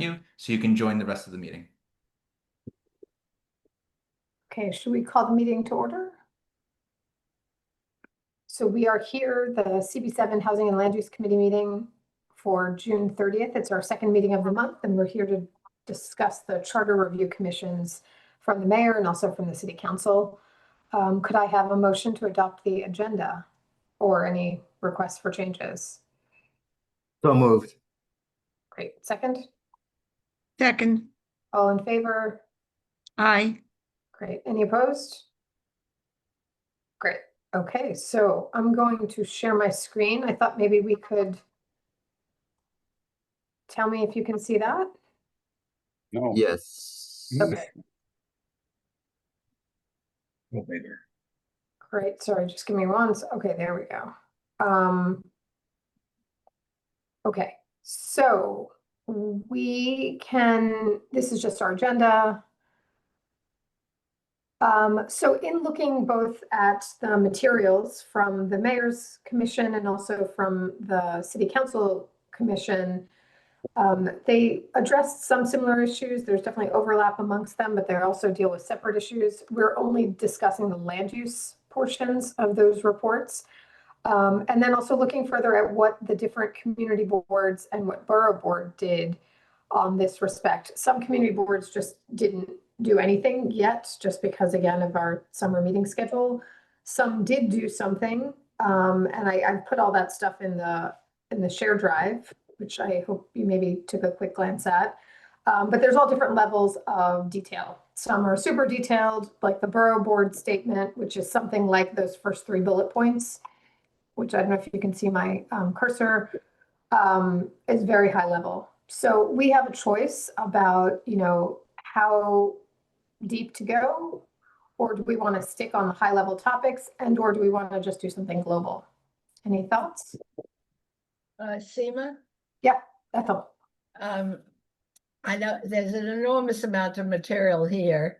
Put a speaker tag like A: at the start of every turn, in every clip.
A: you so you can join the rest of the meeting.
B: Okay, should we call the meeting to order? So we are here, the CB7 Housing and Land Use Committee meeting for June 30th. It's our second meeting of the month, and we're here to discuss the charter review commissions from the mayor and also from the city council. Could I have a motion to adopt the agenda or any requests for changes?
C: So moved.
B: Great. Second?
D: Second,
B: All in favor?
D: aye.
B: Great. Any opposed? Great. Okay, so I'm going to share my screen. I thought maybe we could tell me if you can see that.
E: No.
C: Yes.
B: Okay,
E: Later.
B: great. Sorry, just give me one. Okay, there we go. Okay, so this is just our agenda. So in looking both at the materials from the mayor's commission and also from the city council commission, they addressed some similar issues. There's definitely overlap amongst them, but they also deal with separate issues. We're only discussing the land use portions of those reports. And then also looking further at what the different community boards and what borough board did on this respect. Some community boards just didn't do anything yet, just because, again, of our summer meeting schedule. Some did do something, and I've put all that stuff in the share drive, which I hope you maybe took a quick glance at. But there's all different levels of detail. Some are super detailed, like the borough board statement, which is something like those first 3 bullet points, which I don't know if you can see my cursor, is very high level. So we have a choice about, how deep to go, or do we want to stick on the high level topics, or do we want to just do something global? Any thoughts?
F: Seema,
B: Yeah, Ethel.
F: I know there's an enormous amount of material here.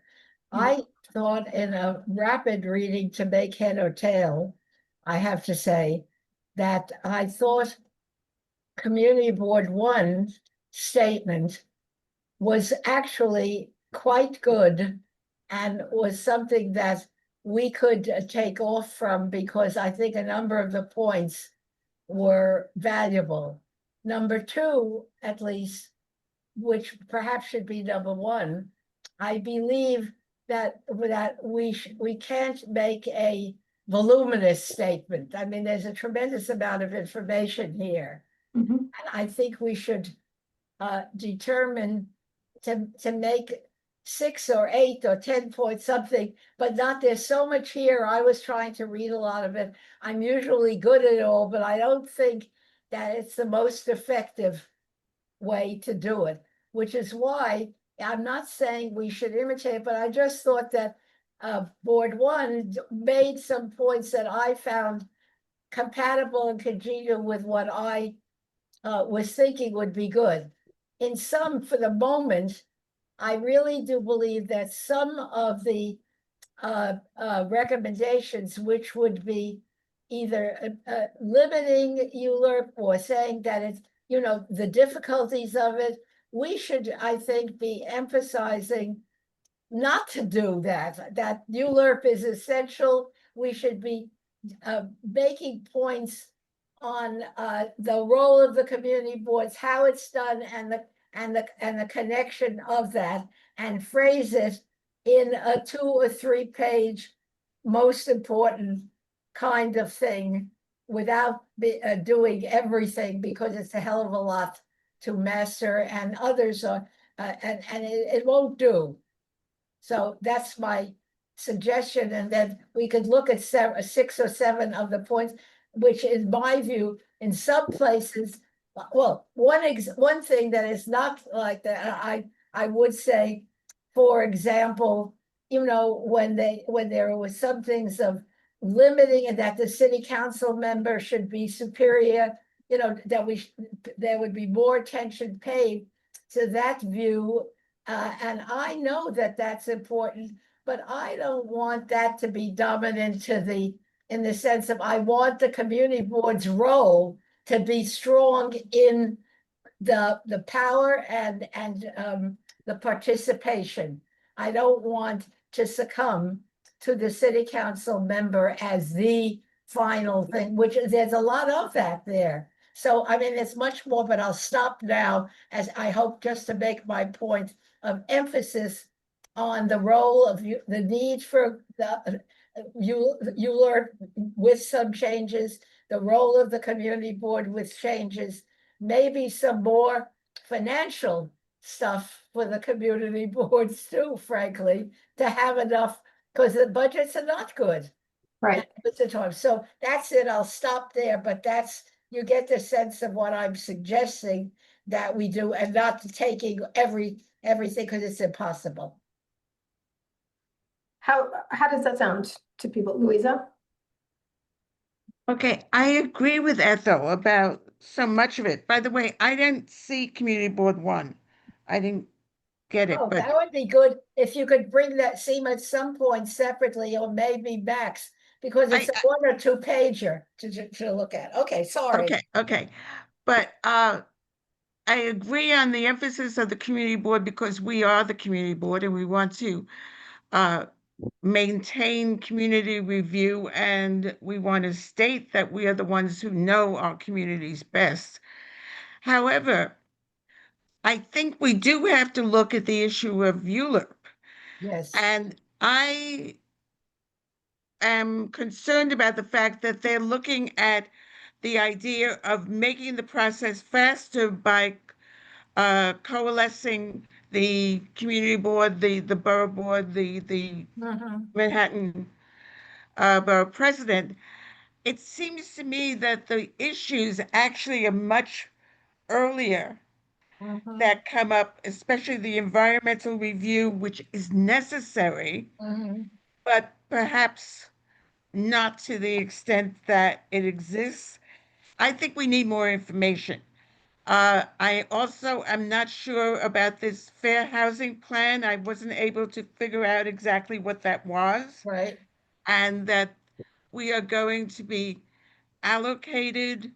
F: I thought in a rapid reading to make head or tail, I have to say that I thought Community Board 1 statement was actually quite good and was something that we could take off from, because I think a number of the points were valuable. Number 2, at least, which perhaps should be number 1, I believe that we can't make a voluminous statement. I mean, there's a tremendous amount of information here.
B: Mm-hmm.
F: And I think we should determine to make 6 or 8 or 10 point something, but not, there's so much here. I was trying to read a lot of it. I'm usually good at it all, but I don't think that it's the most effective way to do it, which is why I'm not saying we should imitate, but I just thought that Board 1 made some points that I found compatible and congenial with what I was thinking would be good. In some, for the moment, I really do believe that some of the recommendations, which would be either limiting ULURP or saying that it's, the difficulties of it, we should, I think, be emphasizing not to do that ULURP is essential. We should be making points on the role of the community boards, how it's done, and the connection of that, and phrase it in a 2 or 3 page, most important kind of thing, without doing everything, because it's a hell of a lot to master, and others are, and it won't do. So that's my suggestion, and then we could look at 6 or 7 of the points, which in my view, in some places, well, one thing that is not like that, I would say, for example, when there was some things of limiting, and that the city council member should be superior, that there would be more attention paid to that view, and I know that that's important, but I don't want that to be dominant in the sense of, I want the community board's role to be strong in the power and the participation. I don't want to succumb to the city council member as the final thing, which there's a lot of that there. So, I mean, it's much more, but I'll stop now, as I hope just to make my point of emphasis on the role of the need for the ULURP with some changes, the role of the community board with changes, maybe some more financial stuff for the community boards too, frankly, to have enough, because the budgets are not good.
B: Right.
F: At the time. So that's it. I'll stop there, but that's, you get the sense of what I'm suggesting that we do, and not taking everything, because it's impossible.
B: How does that sound to people? Louisa?
D: Okay, I agree with Ethel about so much of it. By the way, I didn't see Community Board 1. I didn't get it,
F: Oh,
D: but
F: that would be good if you could bring that, seem at some point separately, or maybe Max, because it's a 1 or 2 pager to look at. Okay, sorry.
D: okay. But I agree on the emphasis of the community board because we are the community board and we want to maintain community review, and we want to state that we are the ones who know our communities best. However, I think we do have to look at the issue of ULURP,
F: Yes.
D: and I am concerned about the fact that they're looking at the idea of making the process faster by coalescing the community board, the borough board, the Manhattan borough president. It seems to me that the issues actually are much earlier that come up, especially the environmental review, which is necessary, but perhaps not to the extent that it exists. I think we need more information. I also am not sure about this fair housing plan. I wasn't able to figure out exactly what that was,
F: Right.
D: and that we are going to be allocated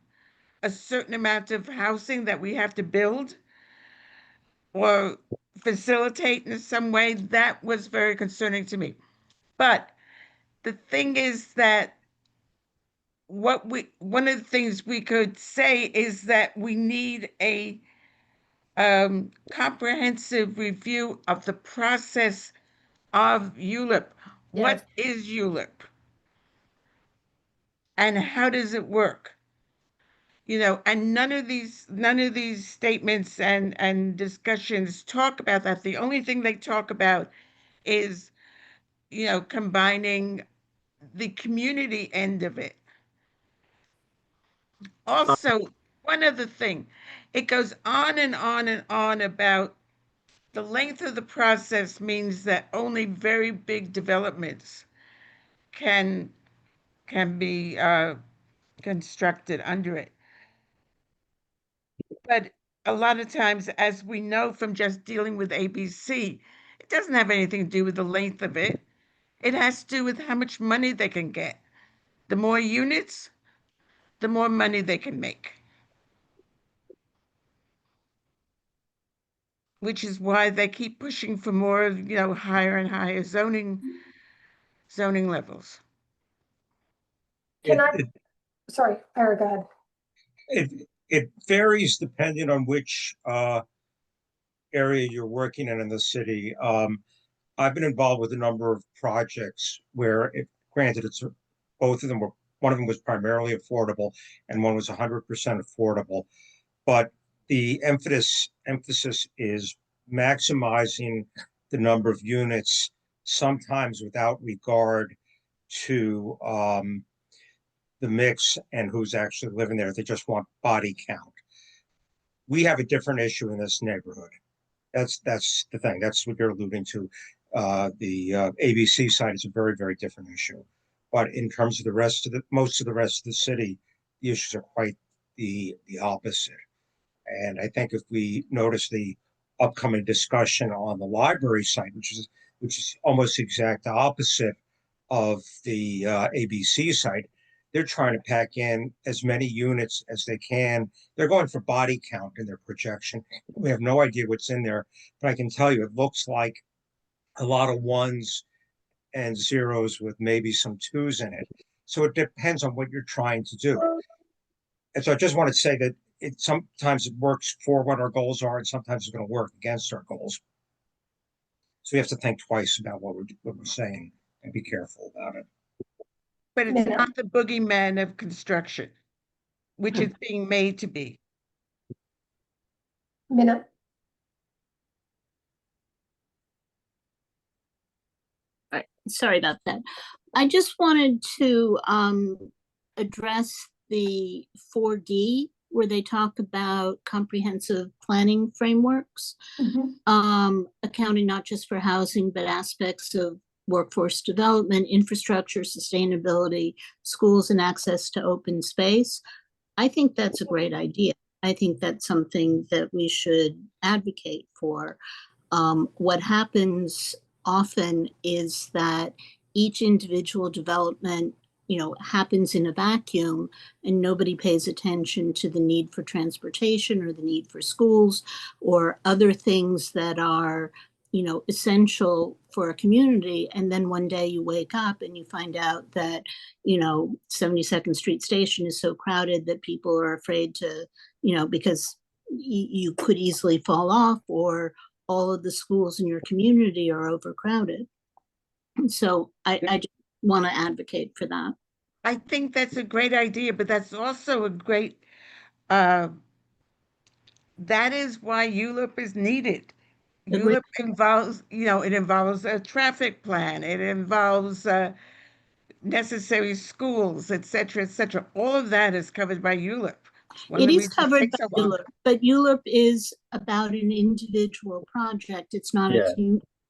D: a certain amount of housing that we have to build or facilitate in some way. That was very concerning to me. But the thing is that one of the things we could say is that we need a comprehensive review of the process of ULIP.
F: Yes.
D: What is ULIP? And how does it work? And none of these statements and discussions talk about that. The only thing they talk about is, combining the community end of it. Also, one other thing, it goes on and on and on about the length of the process means that only very big developments can be constructed under it. But a lot of times, as we know from just dealing with ABC, it doesn't have anything to do with the length of it. It has to do with how much money they can get. The more units, the more money they can make. Which is why they keep pushing for more, higher and higher zoning levels.
B: Can I,
E: It,
B: sorry, Ira, go ahead.
E: it varies depending on which area you're working in the city. I've been involved with a number of projects where, granted, both of them were, one of them was primarily affordable and one was 100% affordable, but the emphasis is maximizing the number of units, sometimes without regard to the mix and who's actually living there. They just want body count. We have a different issue in this neighborhood. That's the thing. That's what you're alluding to. The ABC side is a very, very different issue. But in terms of most of the rest of the city, the issues are quite the opposite. And I think if we notice the upcoming discussion on the library side, which is almost the exact opposite of the ABC side, they're trying to pack in as many units as they can. They're going for body count in their projection. We have no idea what's in there, but I can tell you, it looks like a lot of ones and zeros with maybe some twos in it. So it depends on what you're trying to do. And so I just want to say that it sometimes it works for what our goals are, and sometimes it's going to work against our goals. So we have to think twice about what we're saying and be careful about it.
D: But it's
B: Minna.
D: not the boogeyman of construction, which it's being made to be.
B: Minna.
G: Sorry about that. I just wanted to address the 4D where they talk about comprehensive planning frameworks, accounting not just for housing, but aspects of workforce development, infrastructure, sustainability, schools, and access to open space. I think that's a great idea. I think that's something that we should advocate for. What happens often is that each individual development, happens in a vacuum and nobody pays attention to the need for transportation or the need for schools or other things that are, essential for a community. And then one day you wake up and you find out that, 72nd Street Station is so crowded that people are afraid to, because you could easily fall off, or all of the schools in your community are overcrowded. And so I just want to advocate for that.
D: I think that's a great idea, but that's also a great, that is why ULURP is needed.
G: Agreed.
D: ULURP involves, it involves a traffic plan, it involves necessary schools, et cetera, et cetera. All of that is covered by ULURP.
G: It is covered by ULURP, but ULURP is about an individual project. It's not
C: Yeah.
G: a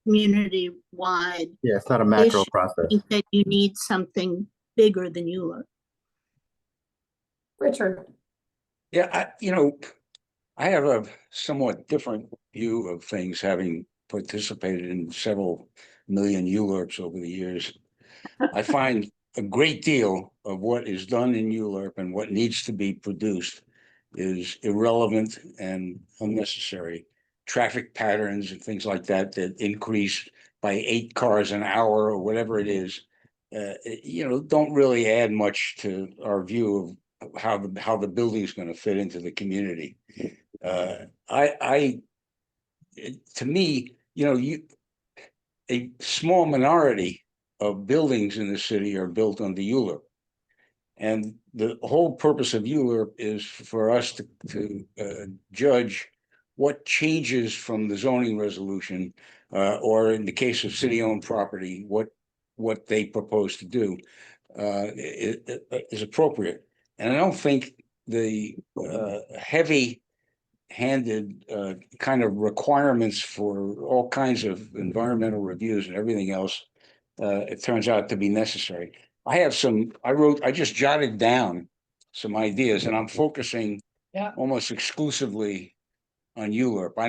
G: community-wide
C: Yeah, it's not a macro
G: issue.
C: process.
G: I think that you need something bigger than ULURP.
B: Richard.
H: Yeah, I have a somewhat different view of things, having participated in several million ULURPs over the years. I find a great deal of what is done in ULURP and what needs to be produced is irrelevant and unnecessary. Traffic patterns and things like that that increase by 8 cars an hour or whatever it is, don't really add much to our view of how the building is going to fit into the community. To me, a small minority of buildings in the city are built under ULURP. And the whole purpose of ULURP is for us to judge what changes from the zoning resolution, or in the case of city-owned property, what they propose to do is appropriate. And I don't think the heavy-handed kind of requirements for all kinds of environmental reviews and everything else, it turns out to be necessary. I just jotted down some ideas, and I'm focusing almost exclusively on ULURP. I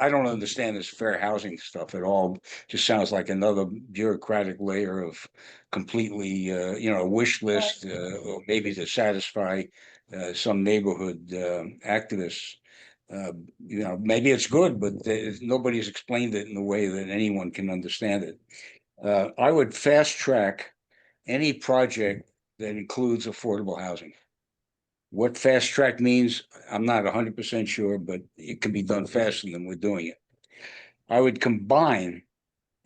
H: don't understand this fair housing stuff at all. Just sounds like another bureaucratic layer of completely, a wish list, or maybe to satisfy some neighborhood activists. Maybe it's good, but nobody's explained it in a way that anyone can understand it. I would fast track any project that includes affordable housing. What fast track means, I'm not 100% sure, but it can be done faster than we're doing it. I would combine,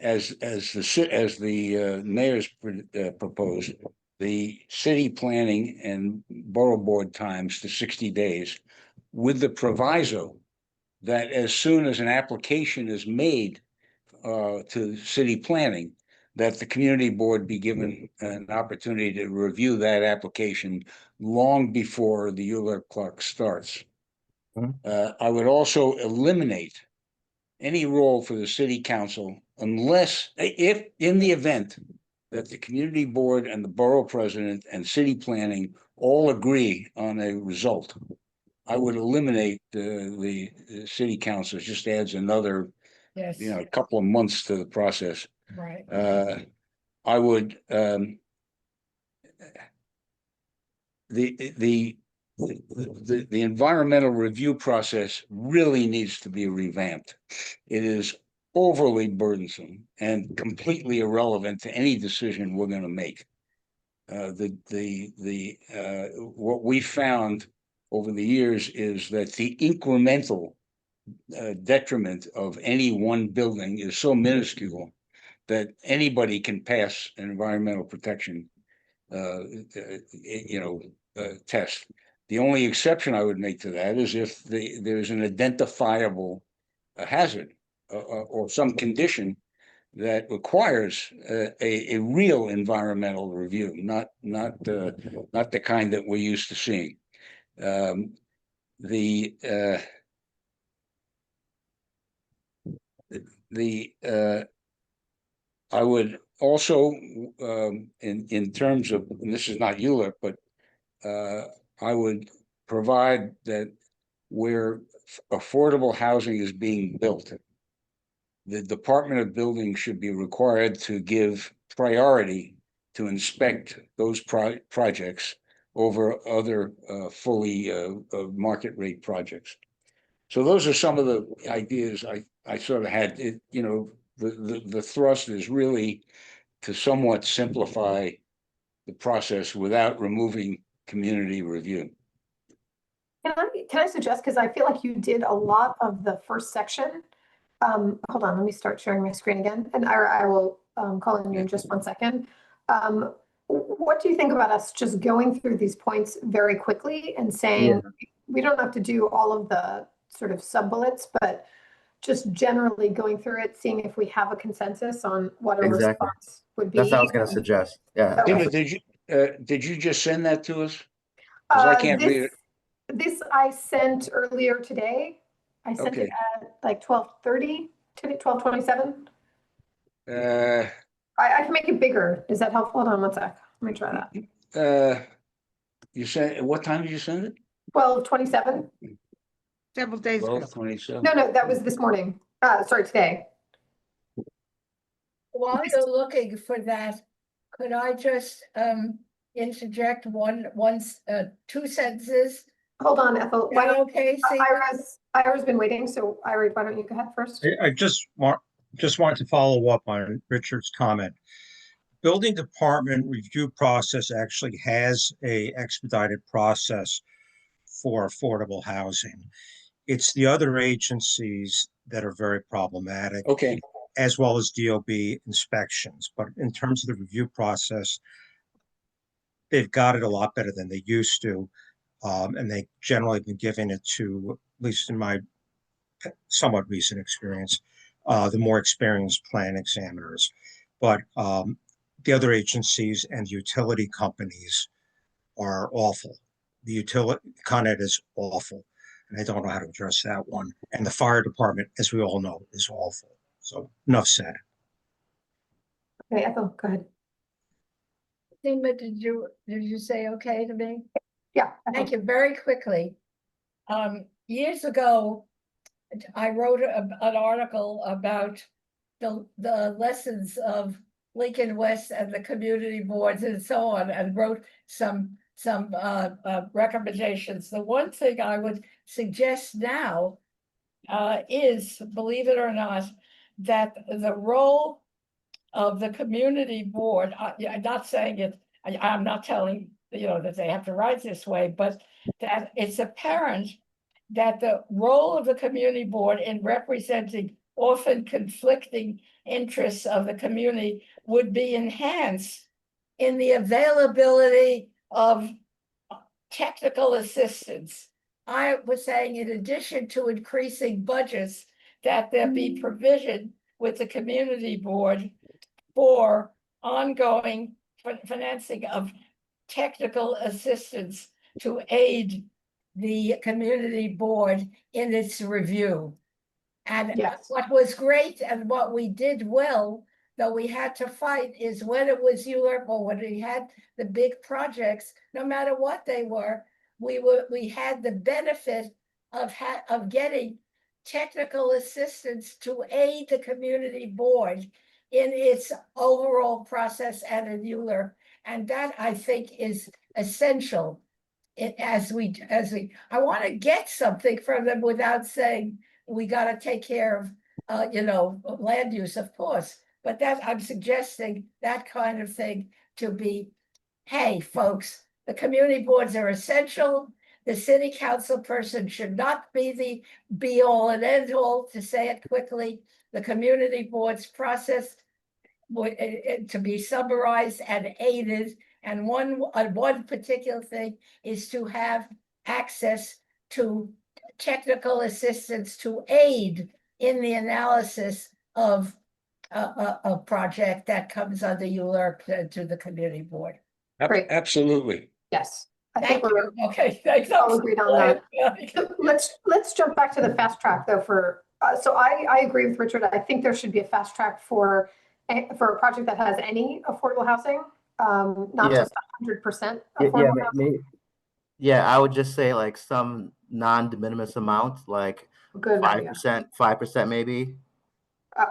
H: as the mayor's proposed, the city planning and borough board times to 60 days, with the proviso that as soon as an application is made to city planning, that the community board be given an opportunity to review that application long before the ULURP clock starts. I would also eliminate any role for the city council unless, if in the event that the community board and the borough president and city planning all agree on a result, I would eliminate the city council. It just adds another a couple of months to the process.
F: Right.
H: I would the environmental review process really needs to be revamped. It is overly burdensome and completely irrelevant to any decision we're going to make. What we found over the years is that the incremental detriment of any one building is so minuscule that anybody can pass an environmental protection test. The only exception I would make to that is if there's an identifiable hazard or some condition that requires a real environmental review, not the kind that we're used to seeing. I would also, in terms of, and this is not ULIP, but I would provide that where affordable housing is being built, the Department of Building should be required to give priority to inspect those projects over other fully market rate projects. So those are some of the ideas I sort of had. The thrust is really to somewhat simplify the process without removing community review.
B: Can I suggest, because I feel like you did a lot of the first section. Hold on, let me start sharing my screen again, and I will call on you in just 1 second. What do you think about us just going through these points very quickly and saying, we don't have to do all of the sort of sub-bullets, but just generally going through it, seeing if we have a consensus on what a
C: Exactly.
B: response would be?
C: That's what I was going to suggest. Yeah.
B: Okay.
H: Did you just send that to us? Because I can't read it.
B: This I sent earlier today. I sent it
H: Okay.
B: at like 12:30 today, 12:27. I can make it bigger. Is that helpful? Hold on 1 sec. Let me try that.
H: You sent, what time did you send it?
B: 12:27.
D: Several days ago.
H: 12:27.
B: No, that was this morning. Sorry, today.
F: While you're looking for that, could I just interject two sentences?
B: Hold on, Ethel.
F: Is that okay,
B: Ira's been waiting, so Ira, why don't you go ahead first?
E: I just wanted to follow up on Richard's comment. Building department review process actually has a expedited process for affordable housing. It's the other agencies that are very problematic,
H: Okay.
E: as well as DOB inspections. But in terms of the review process, they've got it a lot better than they used to. And they generally been giving it to, at least in my somewhat recent experience, the more experienced plan examiners. But the other agencies and utility companies are awful. The Con Ed is awful, and I don't know how to address that one. And the fire department, as we all know, is awful. So enough said.
B: Okay, Ethel, go ahead.
F: Seema, did you say okay to me?
B: Yeah.
F: Thank you. Very quickly. Years ago, I wrote an article about the lessons of Lincoln West and the community boards and so on, and wrote some recommendations. The one thing I would suggest now is, believe it or not, that the role of the community board, I'm not saying it, I'm not telling that they have to write this way, but that it's apparent that the role of the community board in representing often conflicting interests of the community would be enhanced in the availability of technical assistance. I was saying, in addition to increasing budgets, that there be provision with the community board for ongoing financing of technical assistance to aid the community board in its review. And what was great and what we did well, though we had to fight, is when it was ULIRP or when we had the big projects, no matter what they were, we had the benefit of getting technical assistance to aid the community board in its overall process and in Euler. And that I think is essential. As we, I want to get something from them without saying, we got to take care of, land use, of course. But that, I'm suggesting that kind of thing to be, hey, folks, the community boards are essential. The city council person should not be the be all and end all, to say it quickly. The community board's process to be summarized and aided. And one particular thing is to have access to technical assistance to aid in the analysis of a project that comes under ULURP to the community board.
B: Great.
H: Absolutely.
B: Yes, I think
F: Thank
B: we're
F: you. Okay, thanks.
B: all agreed on that. So let's jump back to the fast track though so I agree with Richard. I think there should be a fast track for a project that has any affordable housing, not
C: Yeah.
B: just 100%
C: Yeah,
B: affordable housing.
C: yeah, I would just say like some non-de minimis amount, like
B: Good idea.
C: 5% maybe.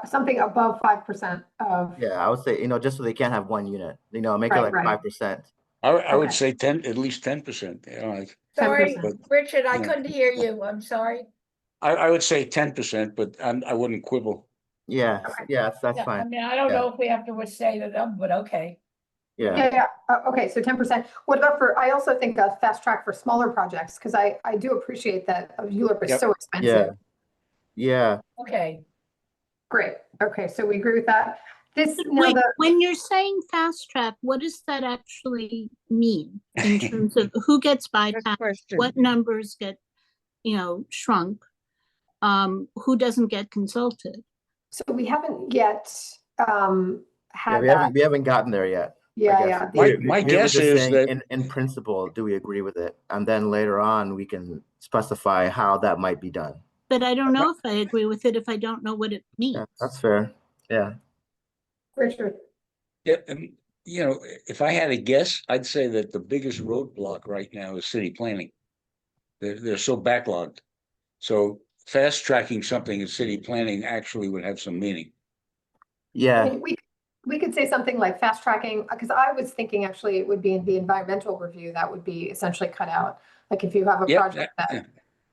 B: Something above 5% of,
C: Yeah, I would say, just so they can't have one unit, make it
B: Right,
C: like
B: right.
C: 5%.
H: I would
B: Okay.
H: say at least 10%. Like,
F: Sorry,
B: 10%.
F: Richard, I
H: Yeah.
F: couldn't hear you. I'm sorry.
H: I would say 10%, but I wouldn't quibble.
C: Yeah,
B: Okay.
C: yeah, that's
F: Yeah, I
C: fine.
F: mean, I don't
C: Yeah.
F: know if we have to say the number, but okay.
C: Yeah,
B: Yeah. Okay, so 10%. What about I also think a fast track for smaller projects, because I do appreciate that ULURP is
H: Yep.
B: so expensive.
C: yeah.
F: Okay.
B: Great. Okay, so we agree with that.
G: When you're saying fast track, what does that actually mean in terms of who gets
D: Good
G: bypassed,
D: question.
G: what numbers get, shrunk, who doesn't get consulted?
B: So we haven't yet had
C: we
B: that.
C: haven't gotten there yet. I guess.
B: Yeah.
H: My
C: We were
H: guess
C: just
H: is
C: saying,
H: that
C: in principle, do we agree with it? And then later on, we can specify how that might be done.
G: But I don't know if I agree with it if I don't know what it means.
C: Yeah, that's fair. Yeah.
B: Richard.
H: yeah, if I had a guess, I'd say that the biggest roadblock right now is city planning. They're so backlogged. So fast tracking something in city planning actually would have some meaning.
C: Yeah.
B: I mean, we could say something like fast tracking, because I was thinking actually it would be in the environmental review that would be essentially cut out. Like if you have a
H: Yep,
B: project that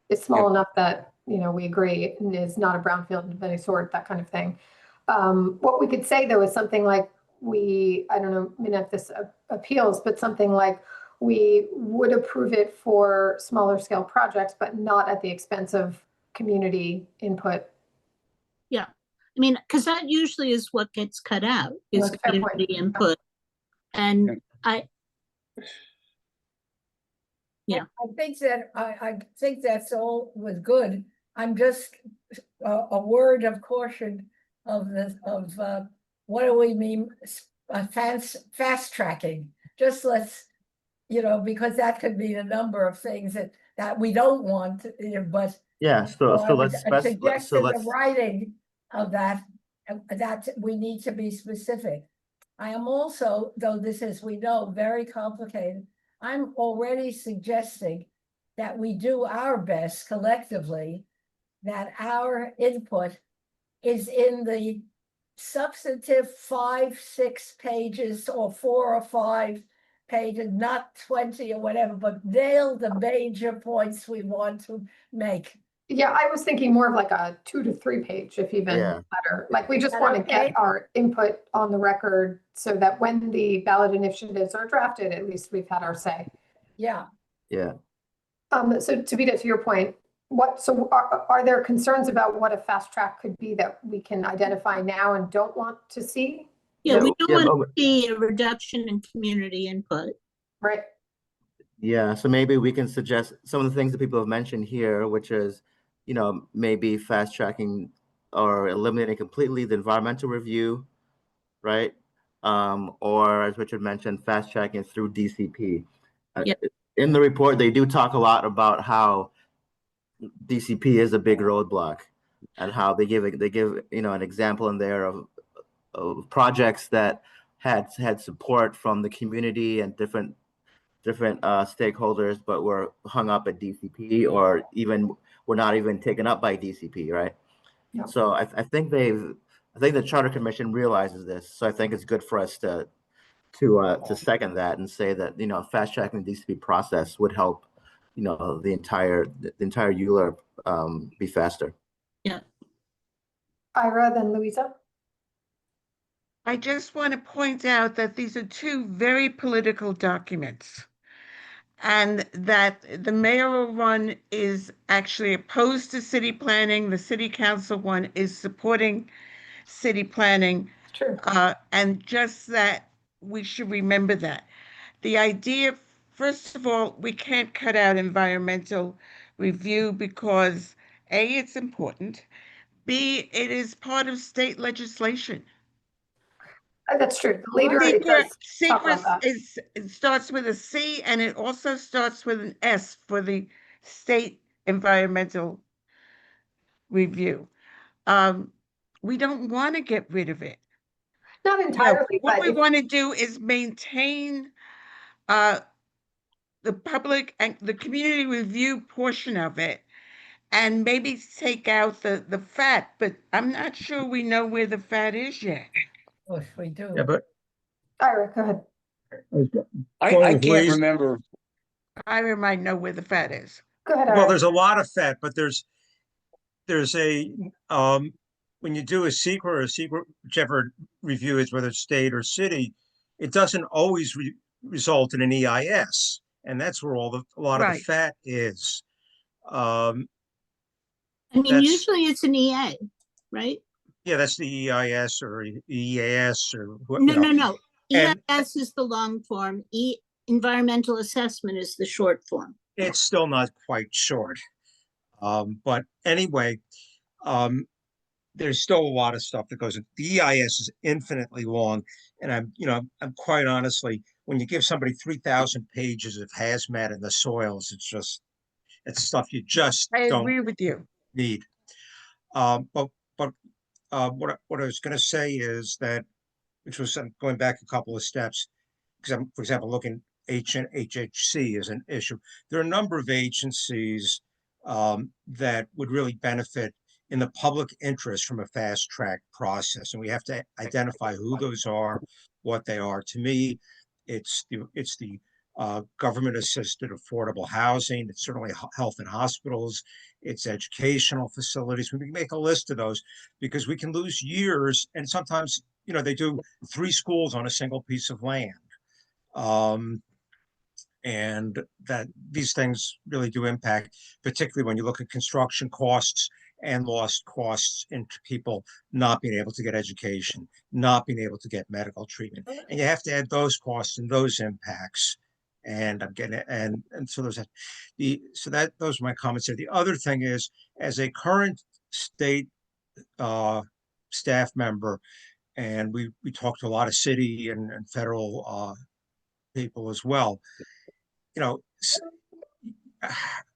B: is small enough that, we agree and is not a brownfield of any sort, that kind of thing. What we could say though is something like I don't know, I mean, if this appeals, but something like we would approve it for smaller scale projects, but not at the expense of community input.
G: Yeah. I mean, because that usually is what gets cut out, is
B: That's a fair point.
G: community input. And
F: I think that's all was good. I'm just a word of caution of what do we mean fast tracking? Just let's, because that could mean a number of things that we don't want, but
C: Yeah. So let's
F: I suggest in the
C: let's
F: writing of that we need to be specific. I am also, though this is, we know, very complicated, I'm already suggesting that we do our best collectively, that our input is in the substantive 5-6 pages or 4 or 5 pages, not 20 or whatever, but nail the major points we want to make.
B: Yeah, I was thinking more of like a 2 to 3 page, if even better. Like we just want to get our input on the record so that when the ballot initiatives are drafted, at least we've had our say.
F: Yeah.
C: Yeah.
B: So to your point, are there concerns about what a fast track could be that we can identify now and don't want to see?
G: yeah, we don't want to see a reduction in community input.
B: Right.
C: Yeah, so maybe we can suggest some of the things that people have mentioned here, which is, maybe fast tracking or eliminating completely the environmental review, right? Or as Richard mentioned, fast tracking through DCP.
G: Yeah.
C: In the report, they do talk a lot about how DCP is a big roadblock and how they give an example in there of projects that had support from the community and different stakeholders, but were hung up at DCP or even were not even taken up by DCP, right?
B: Yeah.
C: So I think they've I think the Charter Commission realizes this, so I think it's good for us to second that and say that, you know, fast tracking needs to be processed would help, you know, the entire ULURP be faster.
G: Yeah.
B: Ira, then Louisa.
D: I just want to point out that these are two very political documents, and that the mayoral one is actually opposed to city planning. The city council one is supporting city planning.
B: It's true.
D: And just that we should remember that. The idea, first of all, we can't cut out environmental review because A, it's important. B, it is part of state legislation.
B: That's true. Later it does talk about that.
D: It starts with a C and it also starts with an S for the state environmental review. We don't want to get rid of it.
B: Not
D: No,
B: entirely,
D: what
B: but
D: we want to do is maintain the public and the community review portion of it, and maybe take out the fat, but I'm not sure we know where the fat is yet.
F: Yes, we do.
E: Yeah, but
B: Ira, go ahead.
H: I can't remember.
D: I might know where the fat is.
B: Go ahead,
E: Well,
B: Ira.
E: there's a lot of fat, but there's a when you do a secret or a secret, whichever review is, whether it's state or city, it doesn't always result in an EIS, and that's where a lot of the
D: Right.
E: fat is.
G: I mean,
E: That's-
G: usually it's an EA, right?
E: Yeah, that's the EIS or EAS or what.
G: No, no, no.
E: And-
G: EIS is the long form. Environmental assessment is the short form.
E: It's still not quite short. But anyway, there's still a lot of stuff that goes in. The EIS is infinitely long. And I'm quite honestly, when you give somebody 3,000 pages of hazmat in the soils, it's stuff you just
D: I
E: don't
D: agree with you.
E: need. But what I was going to say is that, which was going back a couple of steps, because I'm, for example, looking HHC is an issue. There are a number of agencies that would really benefit in the public interest from a fast track process, and we have to identify who those are, what they are. To me, it's the government assisted affordable housing. It's certainly health and hospitals. It's educational facilities. We can make a list of those because we can lose years, and sometimes they do 3 schools on a single piece of land. And that these things really do impact, particularly when you look at construction costs and lost costs into people not being able to get education, not being able to get medical treatment. And you have to add those costs and those impacts. And I'm getting it. And so those are my comments there. The other thing is, as a current state staff member, and we talk to a lot of city and federal people as well.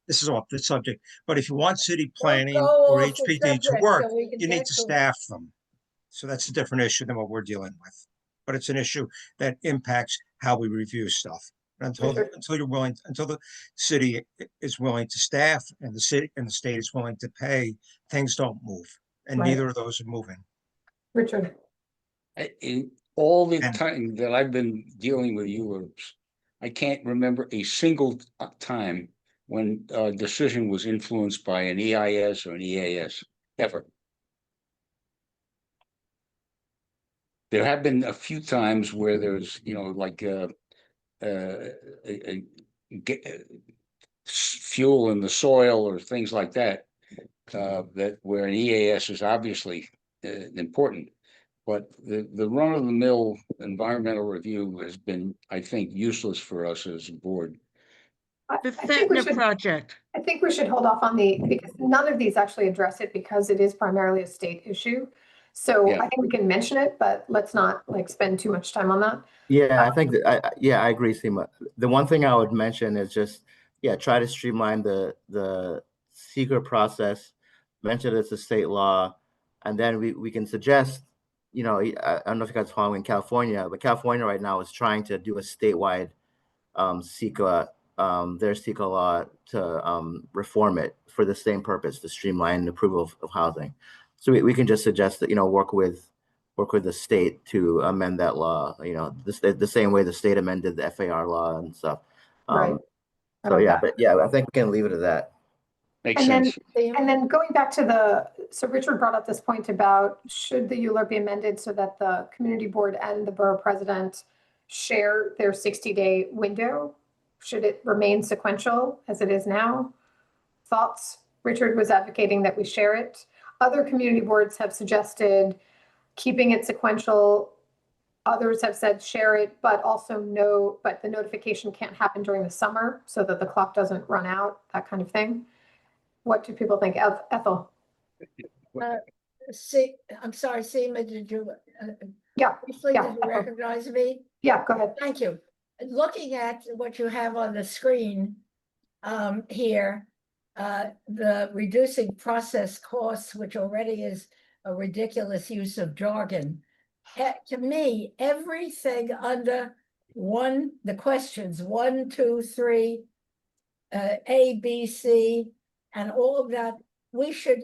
E: This is off the subject, but if you want city planning or HPD to work, you need to staff them. So that's a different issue than what we're dealing with. But it's an issue that impacts how we review stuff. Until the city is willing to staff and the city and the state is willing to pay, things don't move. And neither of those are moving.
B: Richard.
H: In all the time that I've been dealing with ULURPs, I can't remember a single time when a decision was influenced by an EIS or an EAS, ever. There have been a few times where there's, like fuel in the soil or things like that, that where an EAS is obviously important. But the run-of-the-mill environmental review has been, I think, useless for us as a board.
D: The Fentanyl project.
B: I think we should hold off on because none of these actually address it because it is primarily a state issue. So
H: Yeah.
B: I think we can mention it, but let's not spend too much time on that.
C: Yeah, I think that I agree, Seema. The one thing I would mention is just, try to streamline the secret process, mention it's a state law, and then we can suggest, I don't know if you guys are following California, but California right now is trying to do a statewide SEQA, their SEQA law to reform it for the same purpose, to streamline the approval of housing. So we can just suggest that, work with the state to amend that law, the same way the state amended the FAR law and stuff.
B: Right. I
C: So
B: like
C: yeah,
B: that.
C: but yeah, I think we can leave it at that.
H: Makes
B: And then,
H: sense.
B: and then going back to so Richard brought up this point about should the ULURP be amended so that the community board and the borough president share their 60-day window? Should it remain sequential as it is now? Thoughts? Richard was advocating that we share it. Other community boards have suggested keeping it sequential. Others have said share it, but also but the notification can't happen during the summer so that the clock doesn't run out, that kind of thing. What do people think? Ethel?
F: I'm sorry, Seema, did you?
B: Yeah,
F: Briefly,
B: yeah,
F: did you
B: Ethel.
F: recognize me?
B: Yeah, go ahead.
F: Thank you. Looking at what you have on the screen here, the reducing process costs, which already is a ridiculous use of jargon. To me, everything under the questions 1, 2, 3, A, B, C, and all of that, we should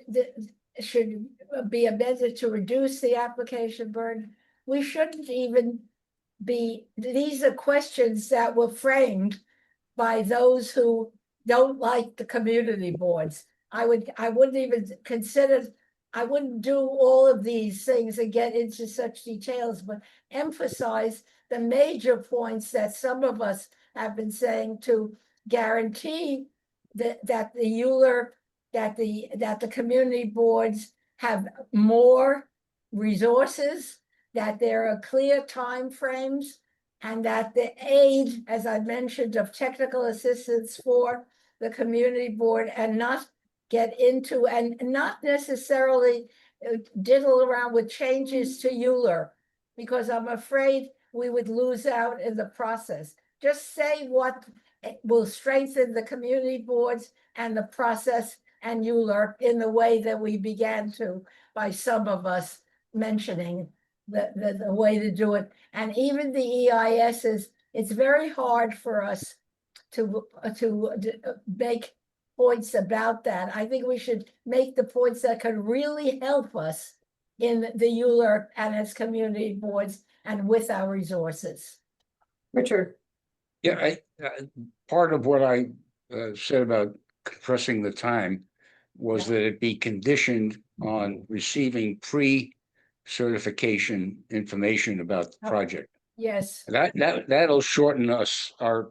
F: be amended to reduce the application burden. We shouldn't even these are questions that were framed by those who don't like the community boards. I wouldn't even consider, I wouldn't do all of these things and get into such details, but emphasize the major points that some of us have been saying to guarantee that the ULURP, that the community boards have more resources, that there are clear timeframes, and that the aid, as I mentioned, of technical assistance for the community board, and not get into and not necessarily diddle around with changes to ULURP, because I'm afraid we would lose out in the process. Just say what will strengthen the community boards and the process and ULURP in the way that we began to, by some of us mentioning the way to do it. And even the EISs, it's very hard for us to make points about that. I think we should make the points that can really help us in the ULURP and its community boards and with our resources.
B: Richard?
H: Yeah, part of what I said about compressing the time was that it be conditioned on receiving pre-certification information about the project.
F: Yes.
H: That'll shorten our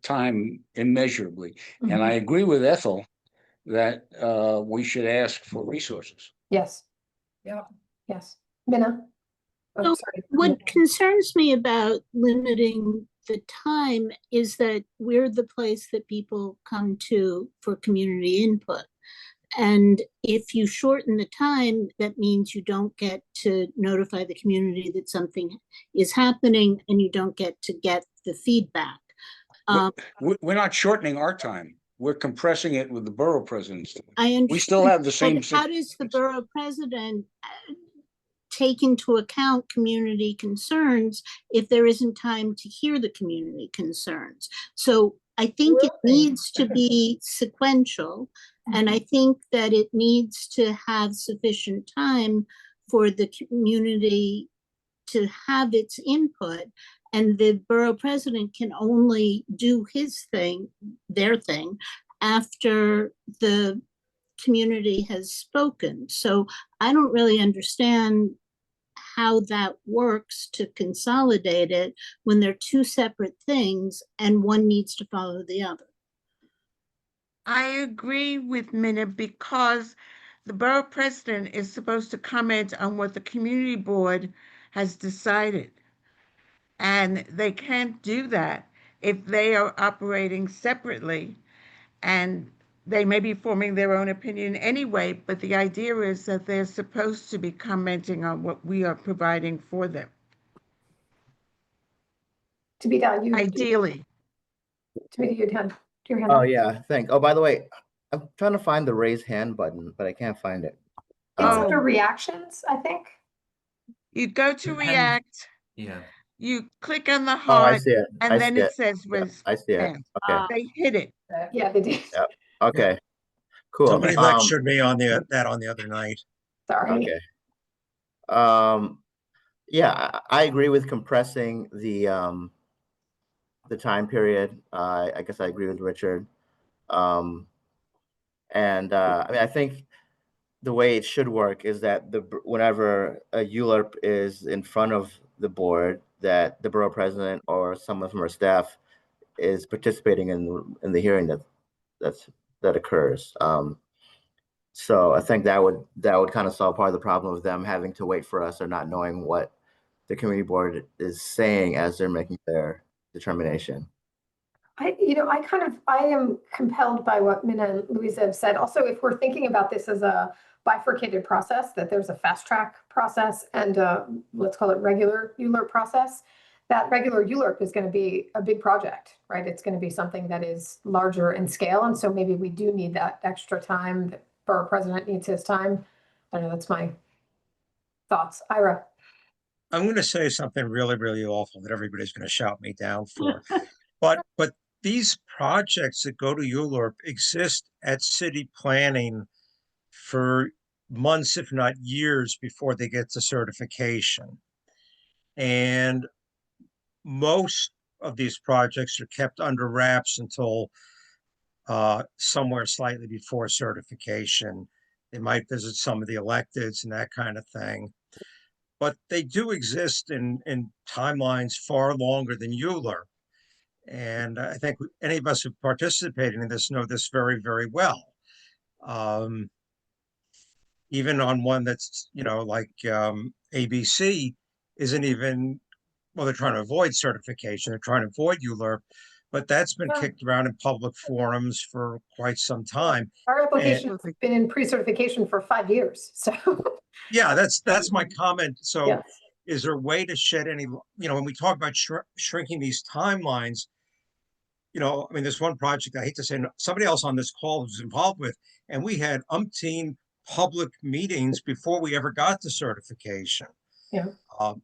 H: time immeasurably. And I agree with Ethel that we should ask for resources.
B: Yes.
F: Yeah.
B: Yes. Minna? Oh,
G: So
B: sorry.
G: what concerns me about limiting the time is that we're the place that people come to for community input. And if you shorten the time, that means you don't get to notify the community that something is happening, and you don't get the feedback.
H: We're not shortening our time. We're compressing it with the borough presidents.
G: I understand.
H: We still have the same.
G: How does the borough president take into account community concerns if there isn't time to hear the community concerns? So I think it needs to be sequential, and I think that it needs to have sufficient time for the community to have its input, and the borough president can only do their thing, after the community has spoken. So I don't really understand how that works to consolidate it when they're two separate things and one needs to follow the other.
D: I agree with Minna, because the borough president is supposed to comment on what the community board has decided. And they can't do that if they are operating separately, and they may be forming their own opinion anyway, but the idea is that they're supposed to be commenting on what we are providing for them.
B: To be done,
D: Ideally.
B: To be your hand.
C: Oh yeah, thanks. Oh, by the way, I'm trying to find the raise hand button, but I can't find it.
B: It's under reactions, I think.
D: You go to react.
A: Yeah.
D: You click on the
C: Oh, I
D: heart,
C: see it.
D: and then it says
C: Yeah, I see it. Okay.
D: They hit it.
B: Yeah, they did.
C: Yep. Okay. Cool.
E: Somebody lectured me on that on the other night.
B: Sorry.
C: Okay. Yeah, I agree with compressing the time period. I guess I agree with Richard. Um, and I mean, I think the way it should work is that whenever a ULURP is in front of the board, that the borough president or someone from our staff is participating in the hearing that occurs. So I think that would kind of solve part of the problem of them having to wait for us or not knowing what the community board is saying as they're making their determination.
B: I am compelled by what Minna and Louisa have said. Also, if we're thinking about this as a bifurcated process, that there's a fast track process and let's call it regular ULURP process, that regular ULURP is going to be a big project, right? It's going to be something that is larger in scale. And so maybe we do need that extra time. The borough president needs his time. I don't know, that's my thoughts. Ira.
E: I'm going to say something really, really awful that everybody's going to shout me down for. But these projects that go to ULURP exist at city planning for months, if not years, before they get to certification. And most of these projects are kept under wraps until somewhere slightly before certification. They might visit some of the electeds and that kind of thing. But they do exist in timelines far longer than ULURP. And I think any of us who participated in this know this very, very well. Even on one that's, like ABC isn't even, well, they're trying to avoid certification. They're trying to avoid ULURP, but that's been kicked around in public forums for quite some time.
B: Our application has been in pre-certification for 5 years. So
E: yeah, that's my comment. So
B: yes.
E: Is there a way to shed any, when we talk about shrinking these timelines, I mean, there's one project I hate to say somebody else on this call was involved with, and we had umpteen public meetings before we ever got to certification.
B: Yeah.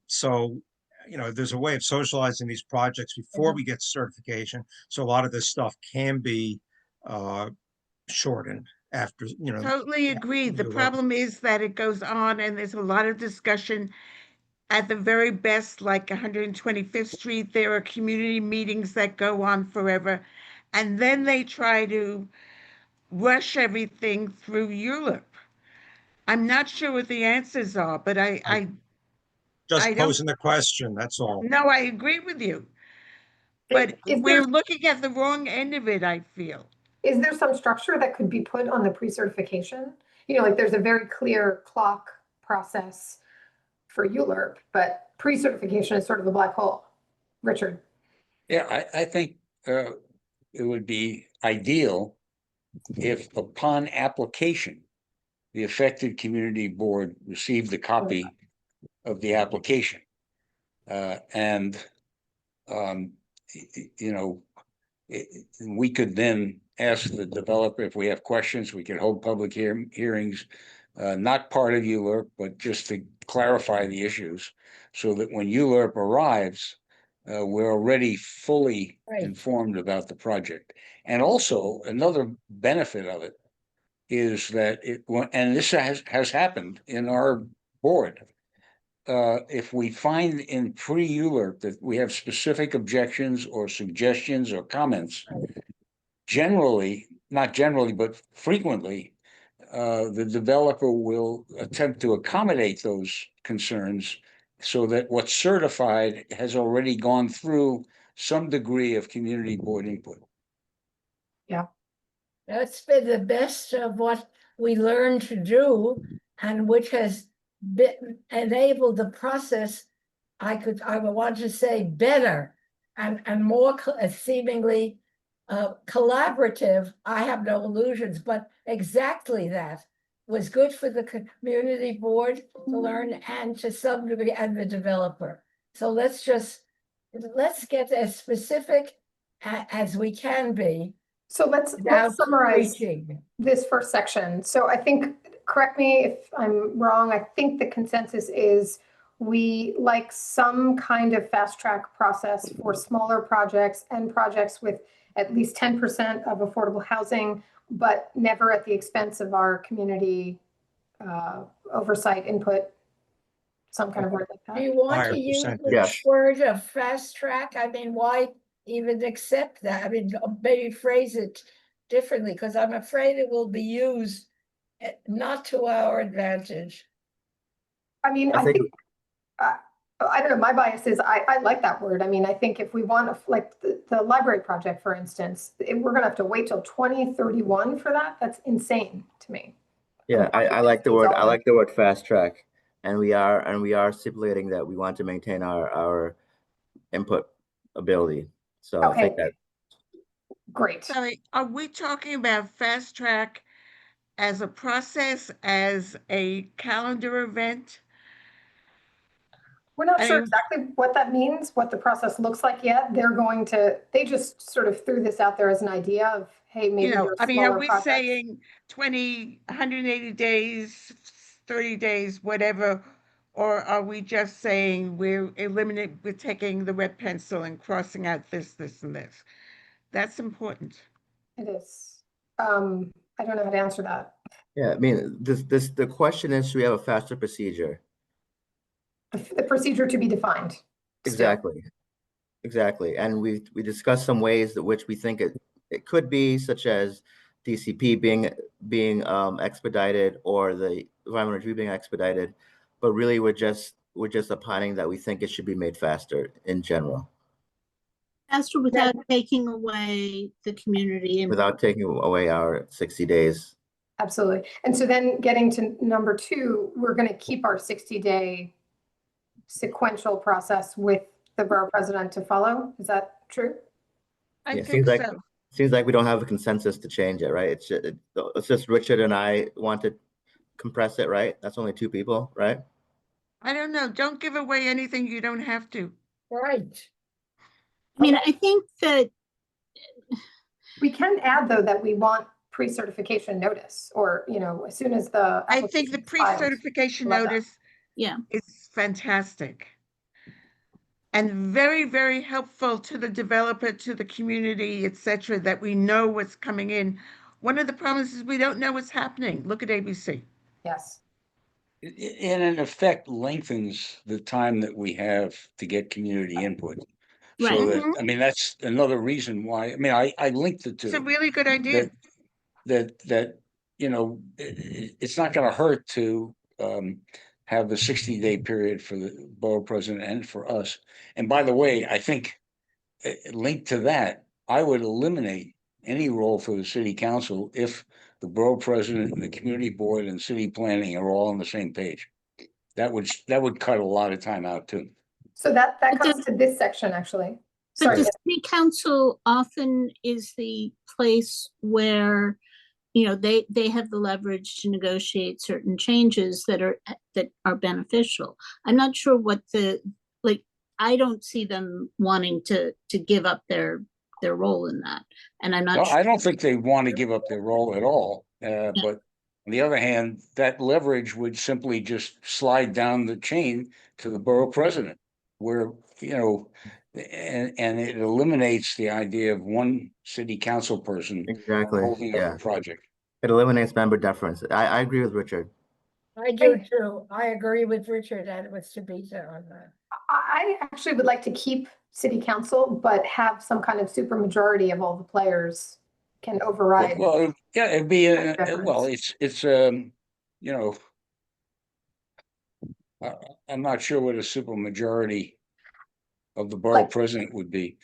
E: So, there's a way of socializing these projects before we get to certification. So a lot of this stuff can be shortened after,
D: Totally agree. The problem is that it goes on and there's a lot of discussion. At the very best, like 125th Street, there are community meetings that go on forever. And then they try to rush everything through ULURP. I'm not sure what the answers are, but I
E: just
D: don't.
E: posing the question, that's all.
D: No, I agree with you. But we're looking at the wrong end of it, I feel.
B: Is there some structure that could be put on the pre-certification? Like there's a very clear clock process for ULURP, but pre-certification is sort of a black hole. Richard.
H: Yeah, I think it would be ideal if upon application, the affected community board received a copy of the application. We could then ask the developer if we have questions. We could hold public hearings, not part of ULURP, but just to clarify the issues, so that when ULURP arrives, we're already fully informed about the project. And also another benefit of it is that and this has happened in our board. If we find in pre-ULURP that we have specific objections or suggestions or comments, not generally, but frequently, the developer will attempt to accommodate those concerns so that what's certified has already gone through some degree of community board input.
B: Yeah.
F: That's been the best of what we learned to do, and which has enabled the process. I would want to say better and more seemingly collaborative. I have no illusions, but exactly that was good for the community board to learn, and to some degree, and the developer. So let's get as specific as we can be.
B: So let's summarize this first section. So I think, correct me if I'm wrong, I think the consensus is we like some kind of fast track process for smaller projects and projects with at least 10% of affordable housing, but never at the expense of our community oversight, input, some kind of word like
F: Do
B: that.
F: you want
E: Higher
F: to use the
E: percentage.
C: Yes.
F: word of fast track? I mean, why even accept that? I mean, maybe phrase it differently, because I'm afraid it will be used not to our advantage.
B: I mean,
C: I
B: I
C: think-
B: think, I don't know, my bias is I like that word. I mean, I think if we want to, like the library project, for instance, we're gonna have to wait till 2031 for that. That's insane to me.
C: Yeah, I like the word, I
B: $150.
C: like the word fast track. And we are stipulating that we want to maintain our input ability. So I think
B: Okay,
C: that,
B: great.
D: Sorry, are we talking about fast track as a process, as a calendar event?
B: We're not
D: I
B: sure
D: mean-
B: exactly what that means, what the process looks like yet. They just sort of threw this out there as an idea of, hey, maybe there are
D: I mean, are
B: smaller
D: we
B: projects.
D: saying 20, 180 days, 30 days, whatever? Or are we just saying we're taking the red pencil and crossing out this, this, and this? That's important.
B: It is. I don't know how to answer that.
C: yeah, I mean, the question is, should we have a faster procedure?
B: The procedure to be defined. still.
C: Exactly. Exactly. And we discussed some ways that which we think it could be, such as DCP being expedited or the environmental review being expedited. But really we're just opining that we think it should be made faster in general,
G: Faster without taking away the community input.
C: without taking away our 60 days.
B: Absolutely. And so then getting to number 2, we're going to keep our 60-day sequential process with the borough president to follow. Is that true?
D: I
C: Yeah,
D: think so.
C: Seems like we don't have a consensus to change it, right? It's just Richard and I want to compress it, right? That's only 2 people, right?
D: I don't know. Don't give away anything you don't have to.
F: Right.
G: I mean, I think that
B: We can add, though, that we want pre-certification notice, or, as soon as the
D: I think the
B: application is filed.
D: pre-certification
B: Love that.
D: notice
G: yeah,
D: is fantastic. And very, very helpful to the developer, to the community, etc., that we know what's coming in. One of the problems is we don't know what's happening. Look at ABC.
B: Yes.
H: And in effect lengthens the time that we have to get community input. So
G: Right.
H: that, I mean, that's another reason why, I mean, I linked the
D: It's a
H: two.
D: really good idea.
H: That it's not gonna hurt to have the 60-day period for the borough president and for us. And by the way, I think linked to that, I would eliminate any role for the city council if the borough president and the community board and city planning are all on the same page. That would cut a lot of time out too.
B: So that
G: But
B: comes to this section, actually.
G: but
B: Sorry.
G: the city council often is the place where, they have the leverage to negotiate certain changes that are beneficial. I'm not sure what I don't see them wanting to give up their role in that. And I'm not
H: No,
G: sure.
H: I don't think they want to give up their role at all. But on the other hand, that leverage would simply just slide down the chain to the borough president, where, and it eliminates the idea of one city council person
C: Exactly.
H: holding up
C: Yeah.
H: a project.
C: It eliminates member deference. I agree with Richard.
F: I do too. I agree with Richard and with Sabita on that.
B: I actually would like to keep city council, but have some kind of supermajority of all the players can override.
H: Well, yeah, it'd be,
B: Deference.
H: it's, I'm not sure what a supermajority of the borough
B: Like-
H: president would be.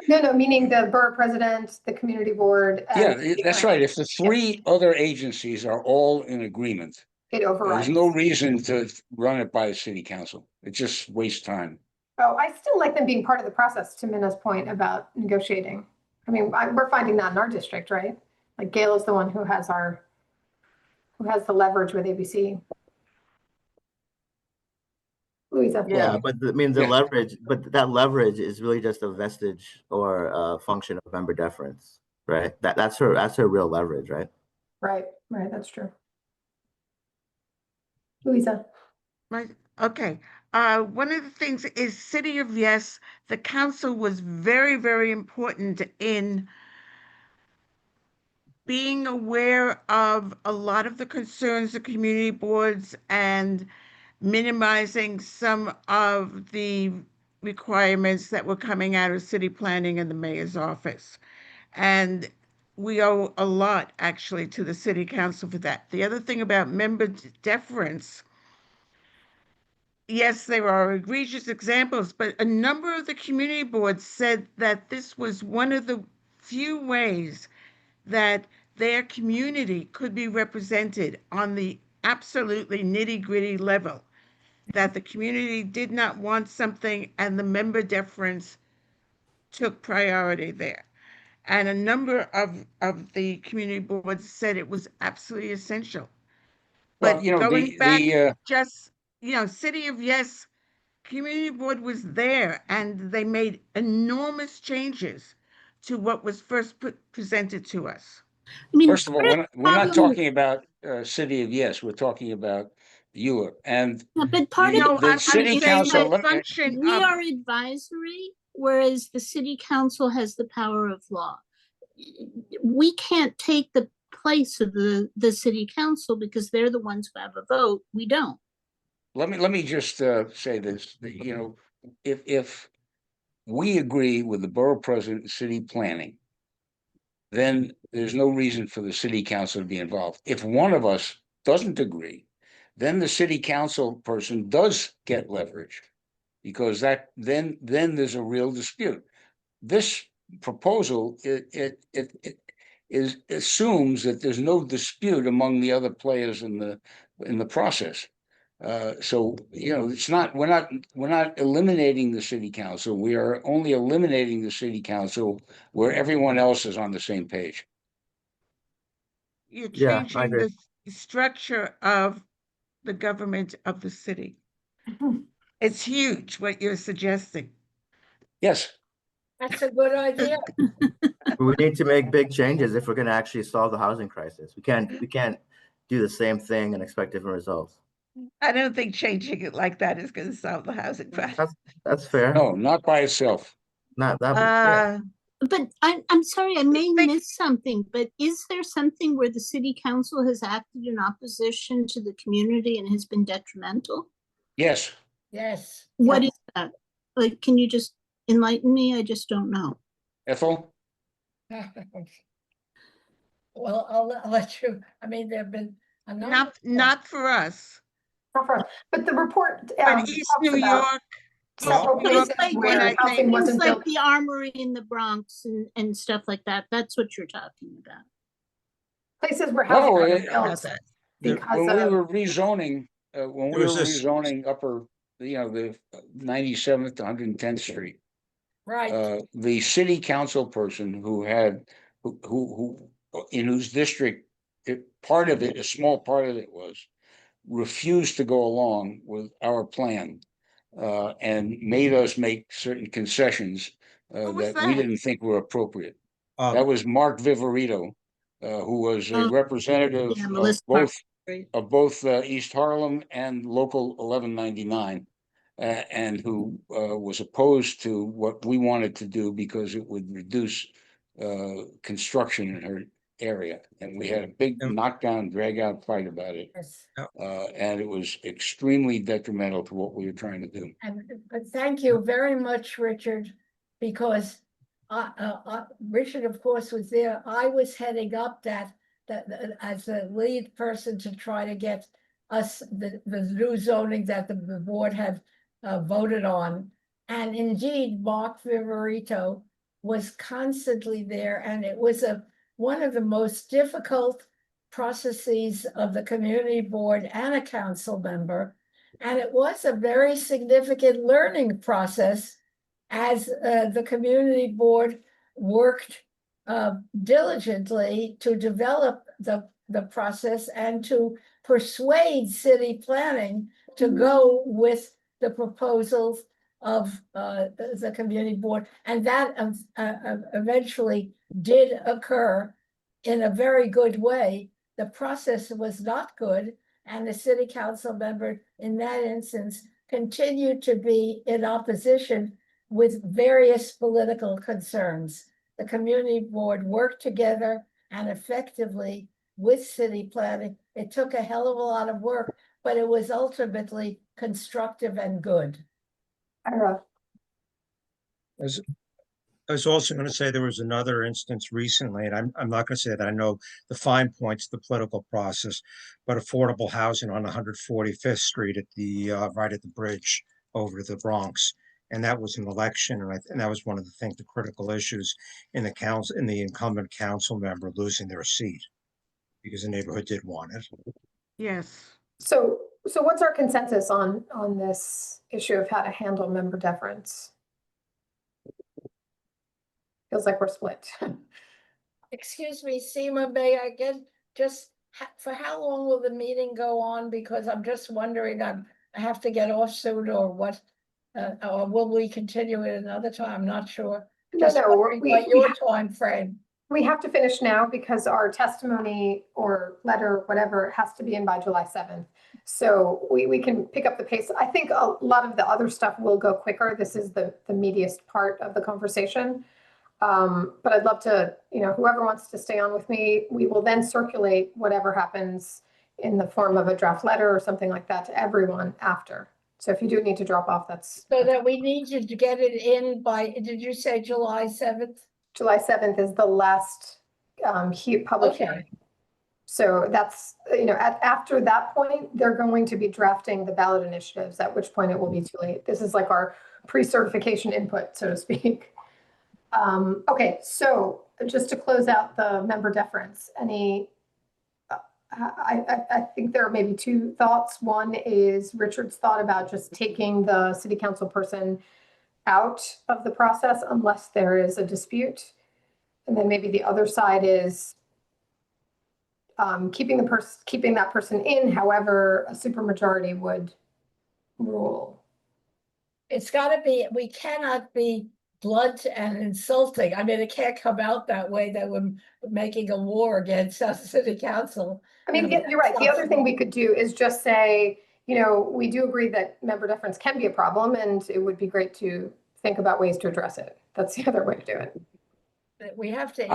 B: No, meaning the borough president, the community board.
H: Yeah,
B: and
H: that's right. If the 3 other agencies are all in agreement,
B: It
H: there's
B: overrides.
H: no reason to run it by the city council. It just wastes time.
B: Oh, I still like them being part of the process, to Minna's point about negotiating. I mean, we're finding that in our district, right? Like Gail is the one who has the leverage with ABC. Louisa.
C: Yeah, but I mean, that leverage is really just a vestige or a function of member deference, right? That's her real leverage, right?
B: Right, that's true. Louisa.
D: Right, okay. One of the things is City of Yes, the council was very, very important in being aware of a lot of the concerns of community boards and minimizing some of the requirements that were coming out of city planning and the mayor's office. And we owe a lot actually to the city council for that. The other thing about member deference, yes, there are egregious examples, but a number of the community boards said that this was one of the few ways that their community could be represented on the absolutely nitty-gritty level, that the community did not want something and the member deference took priority there. And a number of the community boards said it was absolutely essential.
H: Well,
D: But
H: you know,
D: going back,
H: the
D: just, City of Yes, community board was there and they made enormous changes to what was first presented to us.
G: I mean,
H: first of all, we're not
G: problem-
H: talking about City of Yes, we're talking about Eula. And
G: yeah, but part of
H: the,
G: it
H: the
D: I'm
H: city
D: saying
H: council,
D: the function
G: we
D: of,
G: are advisory, whereas the city council has the power of law. We can't take the place of the city council because they're the ones who have a vote. We don't.
H: let me just say this, that, if we agree with the borough president and city planning, then there's no reason for the city council to be involved. If one of us doesn't agree, then the city council person does get leverage, because then there's a real dispute. This proposal, it assumes that there's no dispute among the other players in the process. So, it's not, we're not eliminating the city council. We are only eliminating the city council where everyone else is on the same page.
D: you're
C: Yeah, I
D: changing
C: agree.
D: the structure of the government of the city. It's huge what you're suggesting.
H: Yes,
F: That's a good idea.
C: We need to make big changes if we're going to actually solve the housing crisis. We can't do the same thing and expect different results.
D: I don't think changing it like that is going to solve the housing crisis.
C: That's fair.
H: no, not by itself.
C: Not that. Yeah.
G: But I'm sorry, I may
D: Think-
G: miss something, but is there something where the city council has acted in opposition to the community and has been detrimental?
H: Yes,
F: Yes.
G: What is that? Like, can you just enlighten me? I just don't know.
H: Ethel?
F: Well, I'll let you, I mean, there've been a number.
D: Not for us,
B: Not for us. But the report
D: but East
B: talks
D: New
B: about
D: York.
B: several
D: New York
B: places
D: is one,
B: where
D: I
B: housing
D: think.
G: Things
B: wasn't
G: like
B: built.
G: the Armory in the Bronx and stuff like that. That's what you're talking about.
B: Places where housing
H: No,
B: wasn't
H: it-
B: built
E: There-
B: because
H: when we
B: of
H: were rezoning, when we
E: There
H: were
E: was this-
H: rezoning the 97th to 110th Street,
F: Right,
H: the city council person who in whose district, part of it, a small part of it was, refused to go along with our plan, and made us make certain concessions
D: Who was
H: that we
D: that?
H: didn't think were appropriate. That
E: Um,
H: was Mark Viverito, who was a
G: Oh,
H: representative
G: yeah,
H: of
G: Melissa
H: both
G: Parker.
H: East Harlem and Local 1199, and who was opposed to what we wanted to do because it would reduce construction in her area. And we had a big
E: Yep.
H: knockdown, drag out fight about it.
F: yes.
H: And it was extremely detrimental to what we were trying to do.
F: But thank you very much, Richard, because Richard, of course, was there. I was heading up that as the lead person to try to get us the new zoning that the board had voted on. And indeed, Mark Viverito was constantly there, and it was one of the most difficult processes of the community board and a council member. And it was a very significant learning process as the community board worked diligently to develop the process and to persuade city planning to go with the proposals of the community board. And that eventually did occur in a very good way. The process was not good, and the city council member in that instance continued to be in opposition with various political concerns. The community board worked together and effectively with city planning. It took a hell of a lot of work, but it was ultimately constructive and good.
B: Ira,
E: As I was also going to say there was another instance recently, and I'm not going to say that I know the fine points of the political process, but affordable housing on 145th Street at the right at the bridge over to the Bronx. And that was an election, and that was one of the things, the critical issues in the council, in the incumbent council member losing their seat because the neighborhood did want it.
D: Yes.
B: so what's our consensus on this issue of how to handle member deference? Feels like we're split.
F: Excuse me, Seema, may I get just, for how long will the meeting go on? Because I'm just wondering, I have to get off soon or what? Or will we continue it another time? I'm not sure. Just
B: No,
F: wondering what your time frame.
B: we have to finish now because our testimony or letter, whatever, has to be in by July 7th. So we can pick up the pace. I think a lot of the other stuff will go quicker. This is the meatiest part of the conversation. But I'd love to, whoever wants to stay on with me, we will then circulate whatever happens in the form of a draft letter or something like that to everyone after. So if you do need to drop off, that's.
F: So that we need you to get it in by, did you say July 7th?
B: July 7th is the last public hearing. So that's, after that point, they're going to be drafting the ballot initiatives, at which point it will be too late. This is like our pre-certification input, so to speak. Okay, so just to close out the member deference, I think there are maybe two thoughts. One is Richard's thought about just taking the city council person out of the process unless there is a dispute. And then maybe the other side is keeping that person in, however, a supermajority would rule.
F: It's got to be, we cannot be blunt and insulting. I mean, it can't come out that way that we're making a war against our city council.
B: I mean, you're right. The other thing we could do is just say, we do agree that member deference can be a problem, and it would be great to think about ways to address it. That's the other way to do it.
F: We have to.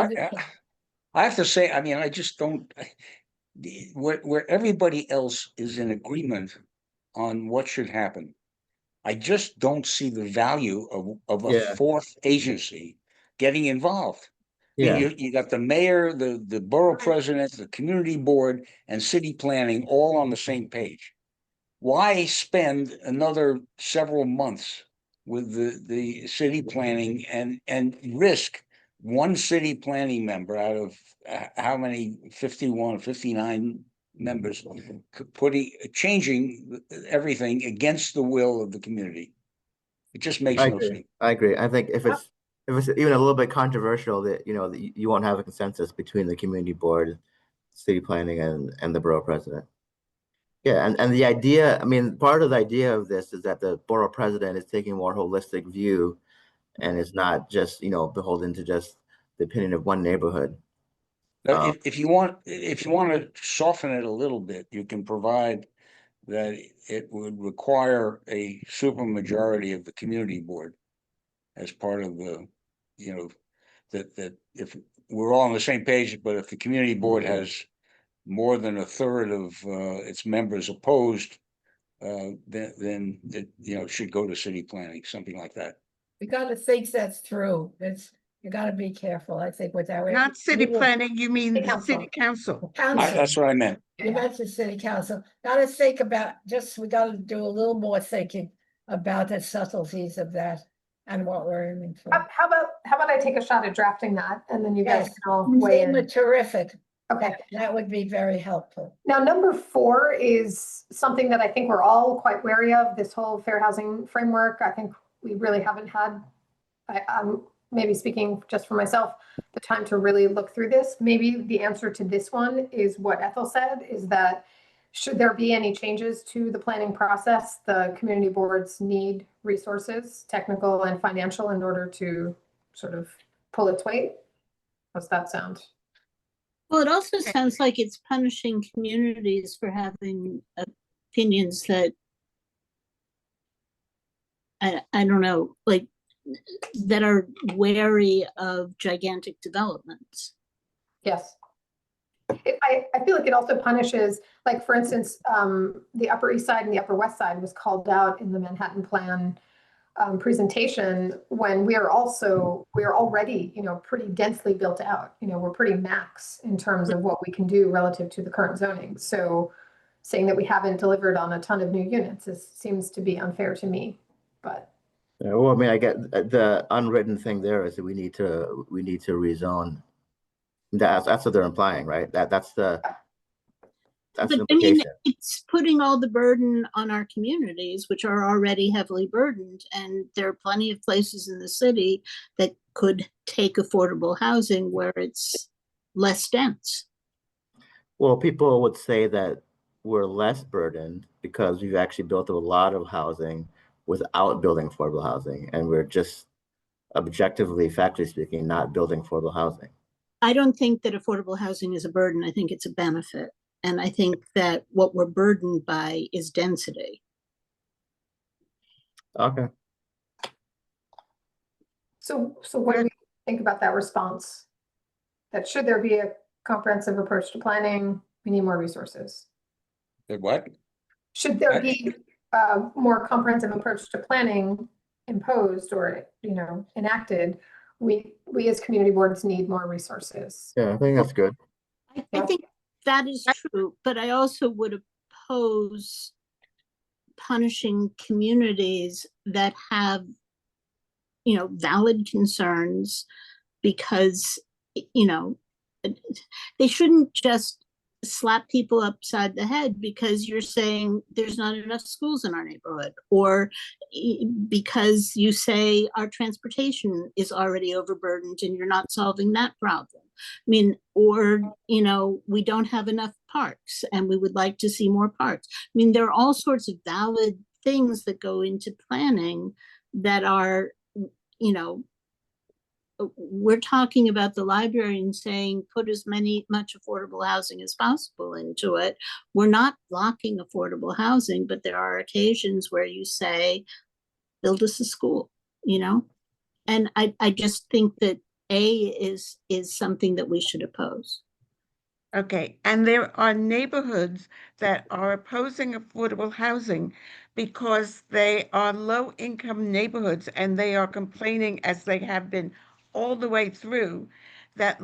H: I have to say, I mean, I just don't, where everybody else is in agreement on what should happen. I just don't see the value of a fourth agency getting involved. I mean, you got the mayor, the borough president, the community board, and city planning all on the same page. Why spend another several months with the city planning and risk one city planning member out of how many, 51, 59 members, changing everything against the will of the community? It just makes no sense.
C: I agree. I think if it's even a little bit controversial, that you won't have a consensus between the community board, city planning, and the borough president. Yeah, and the idea, I mean, part of the idea of this is that the borough president is taking a more holistic view and is not just, beholden to just the opinion of one neighborhood.
H: Now, if you want to soften it a little bit, you can provide that it would require a supermajority of the community board as part of the, that if we're all on the same page, but if the community board has more than a third of its members opposed, then it should go to city planning, something like that.
F: We got to think that through. You got to be careful, I think, with that.
D: Not city planning, you mean
B: City
D: the city council.
H: That's what I meant.
F: You mentioned city council. Got to think about, we got to do a little more thinking about the subtleties of that and what we're aiming for.
B: How about I take a shot at drafting that, and then you guys can all weigh in.
F: Terrific.
B: Okay.
F: That would be very helpful.
B: Now, number 4 is something that I think we're all quite wary of, this whole fair housing framework. I think we really haven't had, I'm maybe speaking just for myself, the time to really look through this. Maybe the answer to this one is what Ethel said, is that should there be any changes to the planning process, the community boards need resources, technical and financial, in order to sort of pull its weight. How's that sound?
G: Well, it also sounds like it's punishing communities for having opinions that I don't know, like that are wary of gigantic developments.
B: Yes. I feel like it also punishes, like, for instance, the Upper East Side and the Upper West Side was called out in the Manhattan Plan presentation when we are already, pretty densely built out. We're pretty max in terms of what we can do relative to the current zoning. So saying that we haven't delivered on a ton of new units seems to be unfair to me, but.
C: Yeah, well, I mean, I get the unwritten thing there is that we need to rezone. That's what they're implying, right? That's the
G: But
C: the
G: I mean,
C: implication.
G: it's putting all the burden on our communities, which are already heavily burdened. And there are plenty of places in the city that could take affordable housing where it's less dense.
C: Well, people would say that we're less burdened because we've actually built a lot of housing without building affordable housing, and we're just objectively, factually speaking, not building affordable housing.
G: I don't think that affordable housing is a burden. I think it's a benefit. And I think that what we're burdened by is density.
C: Okay.
B: So what do we think about that response? That should there be a comprehensive approach to planning, we need more resources.
H: The what?
B: Should there be a more comprehensive approach to planning imposed or, enacted, we as community boards need more resources.
C: Yeah, I think that's good.
G: I think that is true, but I also would oppose punishing communities that have, valid concerns because, they shouldn't just slap people upside the head because you're saying there's not enough schools in our neighborhood, or because you say our transportation is already overburdened and you're not solving that problem. I mean, or, we don't have enough parks and we would like to see more parks. I mean, there are all sorts of valid things that go into planning that are, we're talking about the library and saying put as much affordable housing as possible into it. We're not blocking affordable housing, but there are occasions where you say, build us a school, and I just think that is something that we should oppose.
D: Okay, and there are neighborhoods that are opposing affordable housing because they are low-income neighborhoods, and they are complaining, as they have been all the way through, that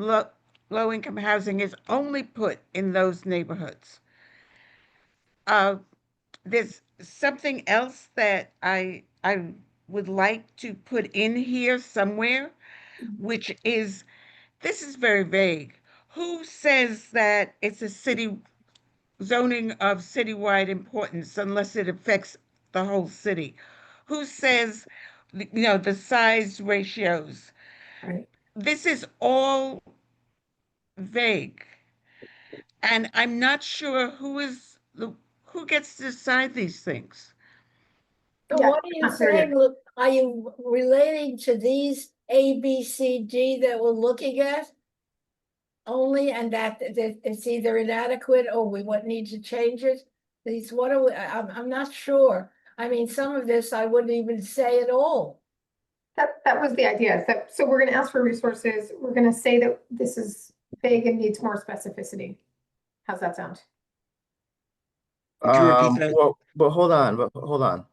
D: low-income housing is only put in those neighborhoods. There's something else that I would like to put in here somewhere, which is, this is very vague. Who says that it's a city zoning of citywide importance unless it affects the whole city? Who says, the size ratios?
B: Right.
D: This is all vague. And I'm not sure who gets to decide these things.
F: So
B: Yeah,
F: what are you
B: not clear yet.
F: saying? Look, are you relating to these A, B, C, D that we're looking at? Only, and that it's either inadequate or we would need to change it? These, what are we, I'm not sure. I mean, some of this I wouldn't even say at all.
B: That was the idea. So we're going to ask for resources. We're going to say that this is vague and needs more specificity. How's that sound?
H: Could you repeat that?
C: Well, but hold on.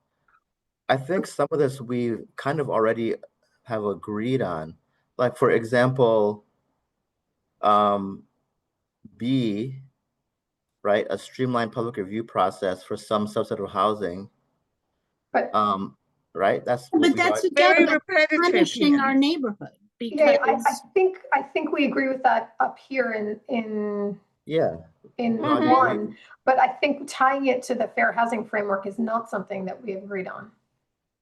C: I think some of this we kind of already have agreed on. Like, for example, B, right, a streamlined public review process for some subset of housing.
B: But
C: right, that's
G: But
C: we've
G: that's
C: already-
G: again
D: Very
G: that's
D: repetitive
G: punishing
D: here.
G: our neighborhood
B: yeah,
G: because
B: I think we agree with that up here in
C: yeah.
D: Mhm.
B: one, but I think tying it to the fair housing framework is not something that we have agreed on.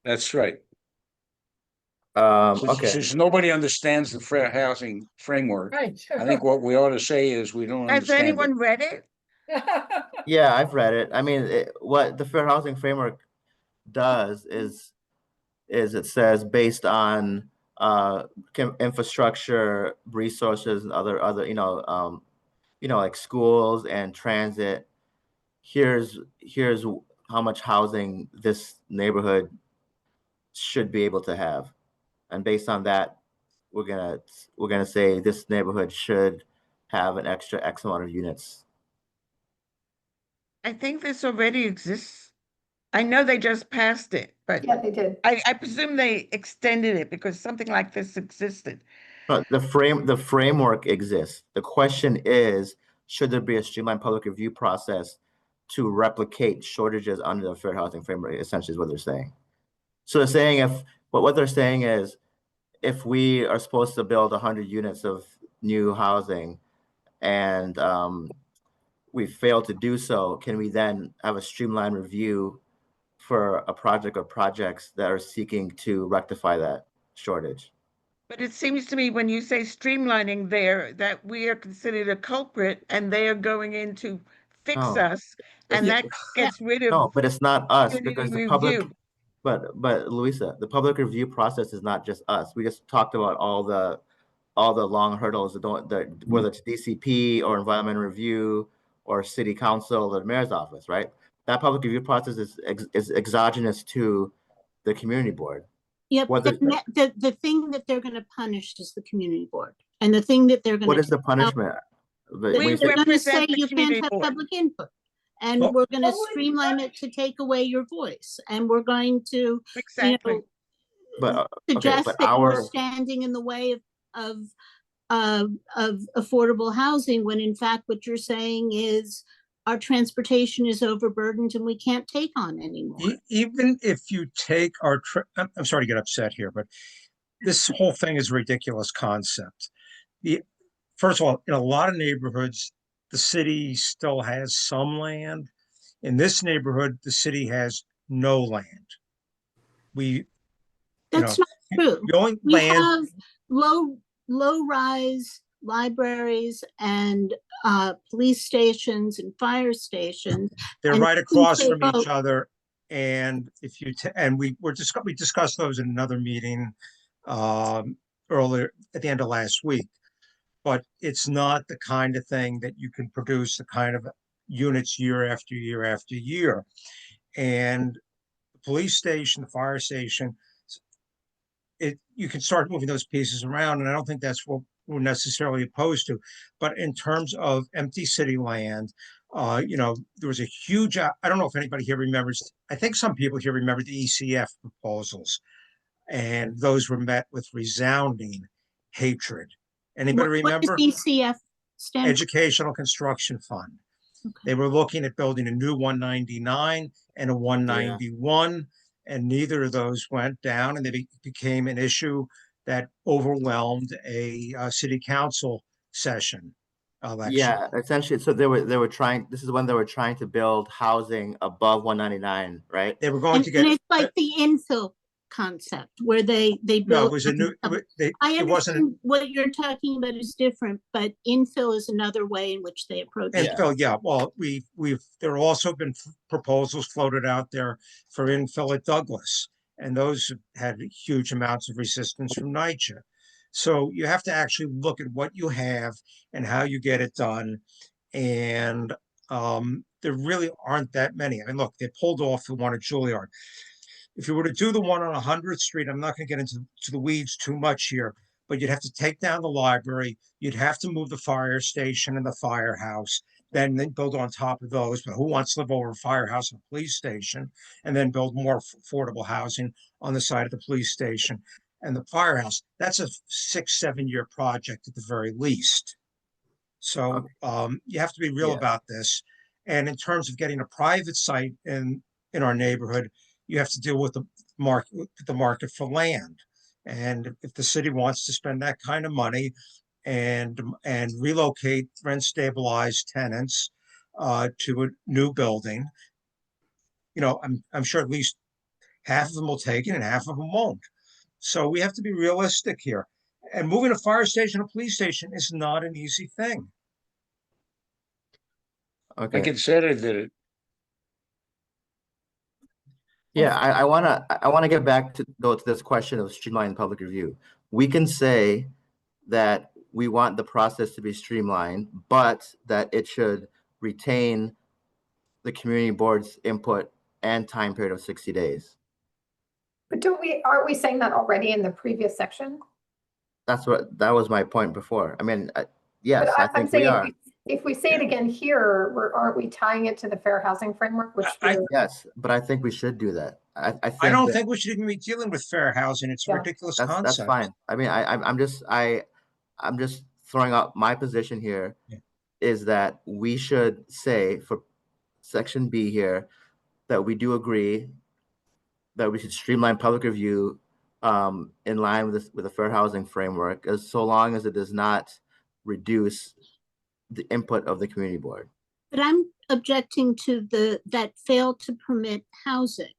H: That's right.
C: Okay.
H: Since nobody understands the fair housing framework,
F: Right.
H: I think what we ought to say is we don't
D: Has
H: understand it.
D: anyone read it?
C: Yeah, I've read it. I mean, what the fair housing framework does is it says based on infrastructure, resources, and other like schools and transit. Here's how much housing this neighborhood should be able to have, and based on that, we're gonna say this neighborhood should have an extra X amount of units.
D: I think this already exists. I know they just passed it, but
B: Yeah, they did.
D: I presume they extended it because something like this existed.
C: But the framework exists. The question is, should there be a streamlined public review process to replicate shortages under the fair housing framework? Essentially, is what they're saying. So they're saying what they're saying is, if we are supposed to build 100 units of new housing, and we fail to do so, can we then have a streamlined review for a project or projects that are seeking to rectify that shortage?
D: But it seems to me when you say streamlining there, that we are considered a culprit and they are going in to fix
C: No,
D: us, and
C: it's,
D: that gets rid of
C: no, but it's not us,
D: community
C: because the public,
D: review.
C: but Luisa, the public review process is not just us. We just talked about all the long hurdles that whether it's DCP or environmental review or city council or the mayor's office, right? That public review process is exogenous to the community board.
G: Yep,
C: Whether
G: the thing that they're gonna punish is the community board. And the thing that they're
C: what
G: gonna
C: is the punishment?
D: We
C: When you say-
G: they're gonna say
D: represent the
G: you can't
D: community
G: have
D: board.
G: public input. And
E: Well-
G: we're gonna streamline it to take away your voice. And we're going to, you
D: Exactly.
G: know,
C: but okay,
G: suggest
C: but
G: that you're
C: our
G: standing in the way of affordable housing, when in fact what you're saying is our transportation is overburdened and we can't take on anymore.
E: Even if you take our, I'm sorry to get upset here, but this whole thing is a ridiculous concept. First of all, in a lot of neighborhoods, the city still has some land. In this neighborhood, the city has no land. We,
G: That's not true.
E: the only
G: We
E: land,
G: have low-rise libraries and police stations and fire stations.
E: they're
G: and
E: right across
G: they
E: from each
G: both-
E: other. And if you, and we discussed those in another meeting earlier at the end of last week. But it's not the kind of thing that you can produce the kind of units year after year after year. And the police station, the fire station, you can start moving those pieces around, and I don't think that's what we're necessarily opposed to. But in terms of empty city land, there was a huge, I don't know if anybody here remembers, I think some people here remember the ECF proposals, and those were met with resounding hatred. Anybody remember?
G: What does ECF stand for?
E: Educational Construction Fund.
G: Okay.
E: They were looking at building a new 199 and a 191, and neither of those went down, and they became an issue that overwhelmed a city council session election.
C: yeah, essentially. So they were trying. This is when they were trying to build housing above 199, right?
E: They were going
G: And,
E: to get.
G: and it's like the infill concept where they
E: No,
G: build.
E: it was a new.
G: I
E: It wasn't
G: understand what you're talking about is different, but infill is another way in which they approach it.
E: infill. Yeah, well, there have also been proposals floated out there for infill at Douglas, and those had huge amounts of resistance from NYCHA. So you have to actually look at what you have and how you get it done. And there really aren't that many. I mean, look, they pulled off the one at Juilliard. If you were to do the one on 100th Street, I'm not going to get into the weeds too much here, but you'd have to take down the library. You'd have to move the fire station and the firehouse, then build on top of those. But who wants to live over a firehouse and a police station? And then build more affordable housing on the side of the police station and the firehouse. That's a 6-7 year project at the very least. So you have to be real about this. And in terms of getting a private site in our neighborhood, you have to deal with the market for land. And if the city wants to spend that kind of money and relocate rent stabilized tenants to a new building, I'm sure at least half of them will take it and half of them won't. So we have to be realistic here. And moving a fire station, a police station is not an easy thing.
H: I
C: Okay.
H: considered that it.
C: Yeah, I wanna get back to this question of streamlined public review. We can say that we want the process to be streamlined, but that it should retain the community board's input and time period of 60 days.
B: But aren't we saying that already in the previous section?
C: That was my point before. I mean, Yes,
B: But
C: I
B: I'm
C: think we
B: saying
C: are.
B: if we say it again here, aren't we tying it to the fair housing framework, which
E: I-
B: we're,
C: Yes, but I think we should do that. I
E: I
C: think
E: don't
C: that
E: think we should even be dealing with fair housing. It's a
B: Yeah.
E: ridiculous
C: that's
E: concept.
C: fine. I mean, I'm just throwing out my position here
E: Yeah.
C: is that we should say for section B here that we do agree that we should streamline public review in line with the fair housing framework, as so long as it does not reduce the input of the community board.
G: But I'm objecting to that fail to permit housing.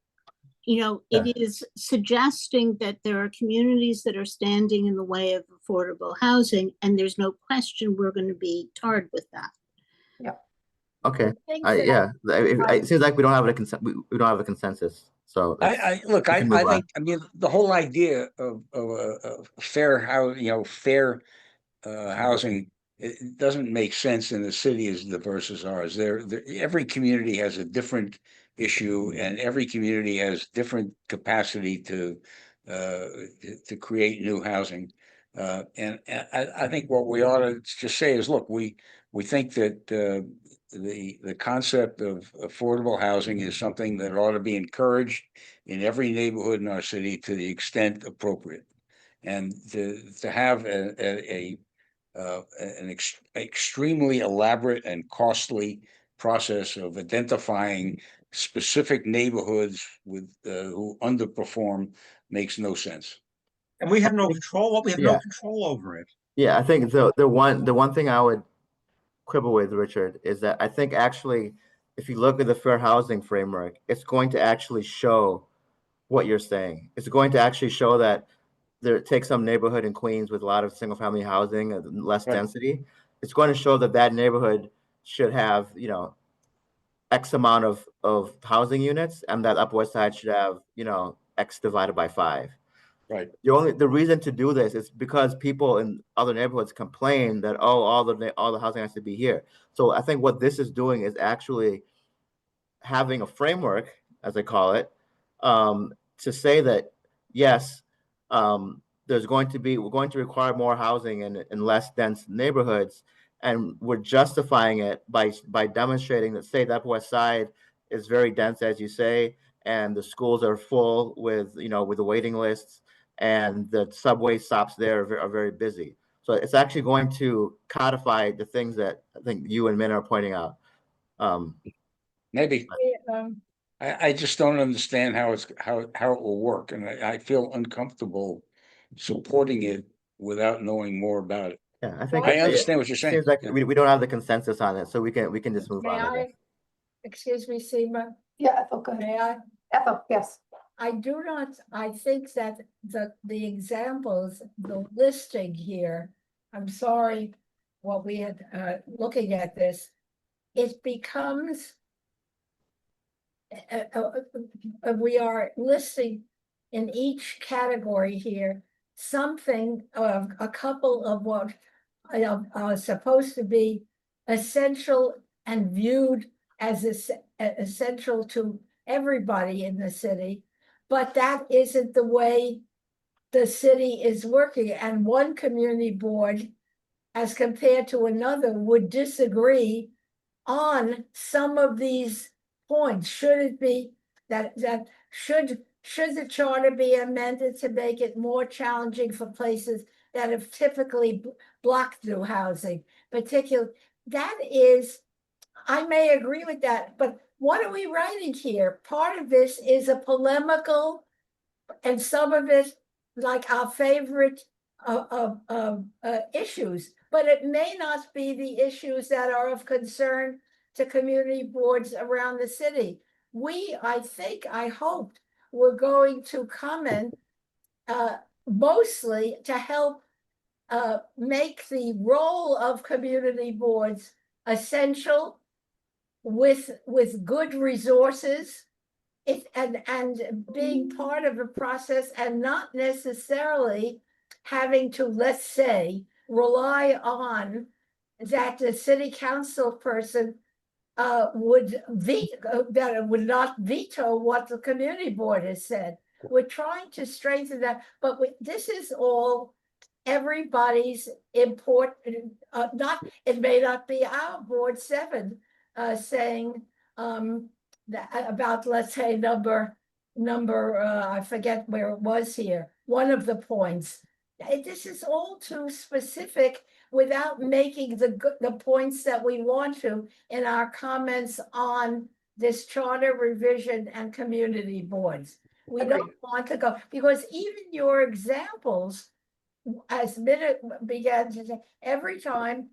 G: You know, it is suggesting that there are communities that are standing in the way of affordable housing, and there's no question we're going to be tarred with that.
C: Okay,
F: think
C: yeah,
F: that-
C: it seems like we don't have we don't have a consensus. So
H: Look,
C: we can move on.
H: I mean, the whole idea of fair fair housing, it doesn't make sense in a city as diverse as ours. Every community has a different issue, and every community has different capacity to create new housing. And I think what we ought to just say is, look, we think that the concept of affordable housing is something that ought to be encouraged in every neighborhood in our city to the extent appropriate, and to have an extremely elaborate and costly process of identifying specific neighborhoods with who underperform makes no sense.
E: And we have no control. We have no
C: Yeah.
E: control over it.
C: Yeah, I think the one thing I would quibble with, Richard, is that I think actually, if you look at the fair housing framework, it's going to actually show what you're saying. It's going to actually show that take some neighborhood in Queens with a lot of single family housing, less
H: Right.
C: density. It's going to show that that neighborhood should have, you know, X amount of housing units, and that Upper West Side should have, you know, X divided by 5.
H: Right.
C: The reason to do this is because people in other neighborhoods complain that, oh, all the housing has to be here. So I think what this is doing is actually having a framework, as I call it, to say that yes, we're going to require more housing in less dense neighborhoods, and we're justifying it by demonstrating that, say, that West Side is very dense, as you say, and the schools are full with, you know, with the waiting lists, and the subway stops there are very busy. So it's actually going to codify the things that I think you and Min are pointing out.
H: Maybe.
F: Um,
H: I just don't understand how it will work, and I feel uncomfortable supporting it without knowing more about it.
C: Yeah, I think
H: I understand what you're saying.
C: seems like
H: Yeah.
C: we don't have the consensus on it, so we can just move
F: May
C: on. I
F: I,
C: guess.
F: excuse me, Seema,
B: yeah, Ethel, go ahead.
F: may I?
B: Ethel, yes.
F: I think that the examples, the listing here, I'm sorry, what we had, looking at this, it becomes, we are listing in each category here, something of a couple of what are supposed to be essential and viewed as essential to everybody in the city. But that isn't the way the city is working. And one community board, as compared to another, would disagree on some of these points. Should it be that should the charter be amended to make it more challenging for places that have typically blocked through housing, particularly? That is, I may agree with that, but what are we writing here? Part of this is a polemical, and some of it like our favorite issues, but it may not be the issues that are of concern to community boards around the city. I hoped we're going to comment mostly to help make the role of community boards essential with good resources, and being part of a process, and not necessarily having to, let's say, rely on that the city council person would veto, that it would not veto what the community board has said. We're trying to strengthen that, but this is all everybody's important, it may not be our board 7 saying that about, let's say, number, I forget where it was here, one of the points. This is all too specific without making the points that we want to in our comments on this charter revision and community boards. We
B: Agreed.
F: don't want to go, because even your examples, as Minute began to say, every time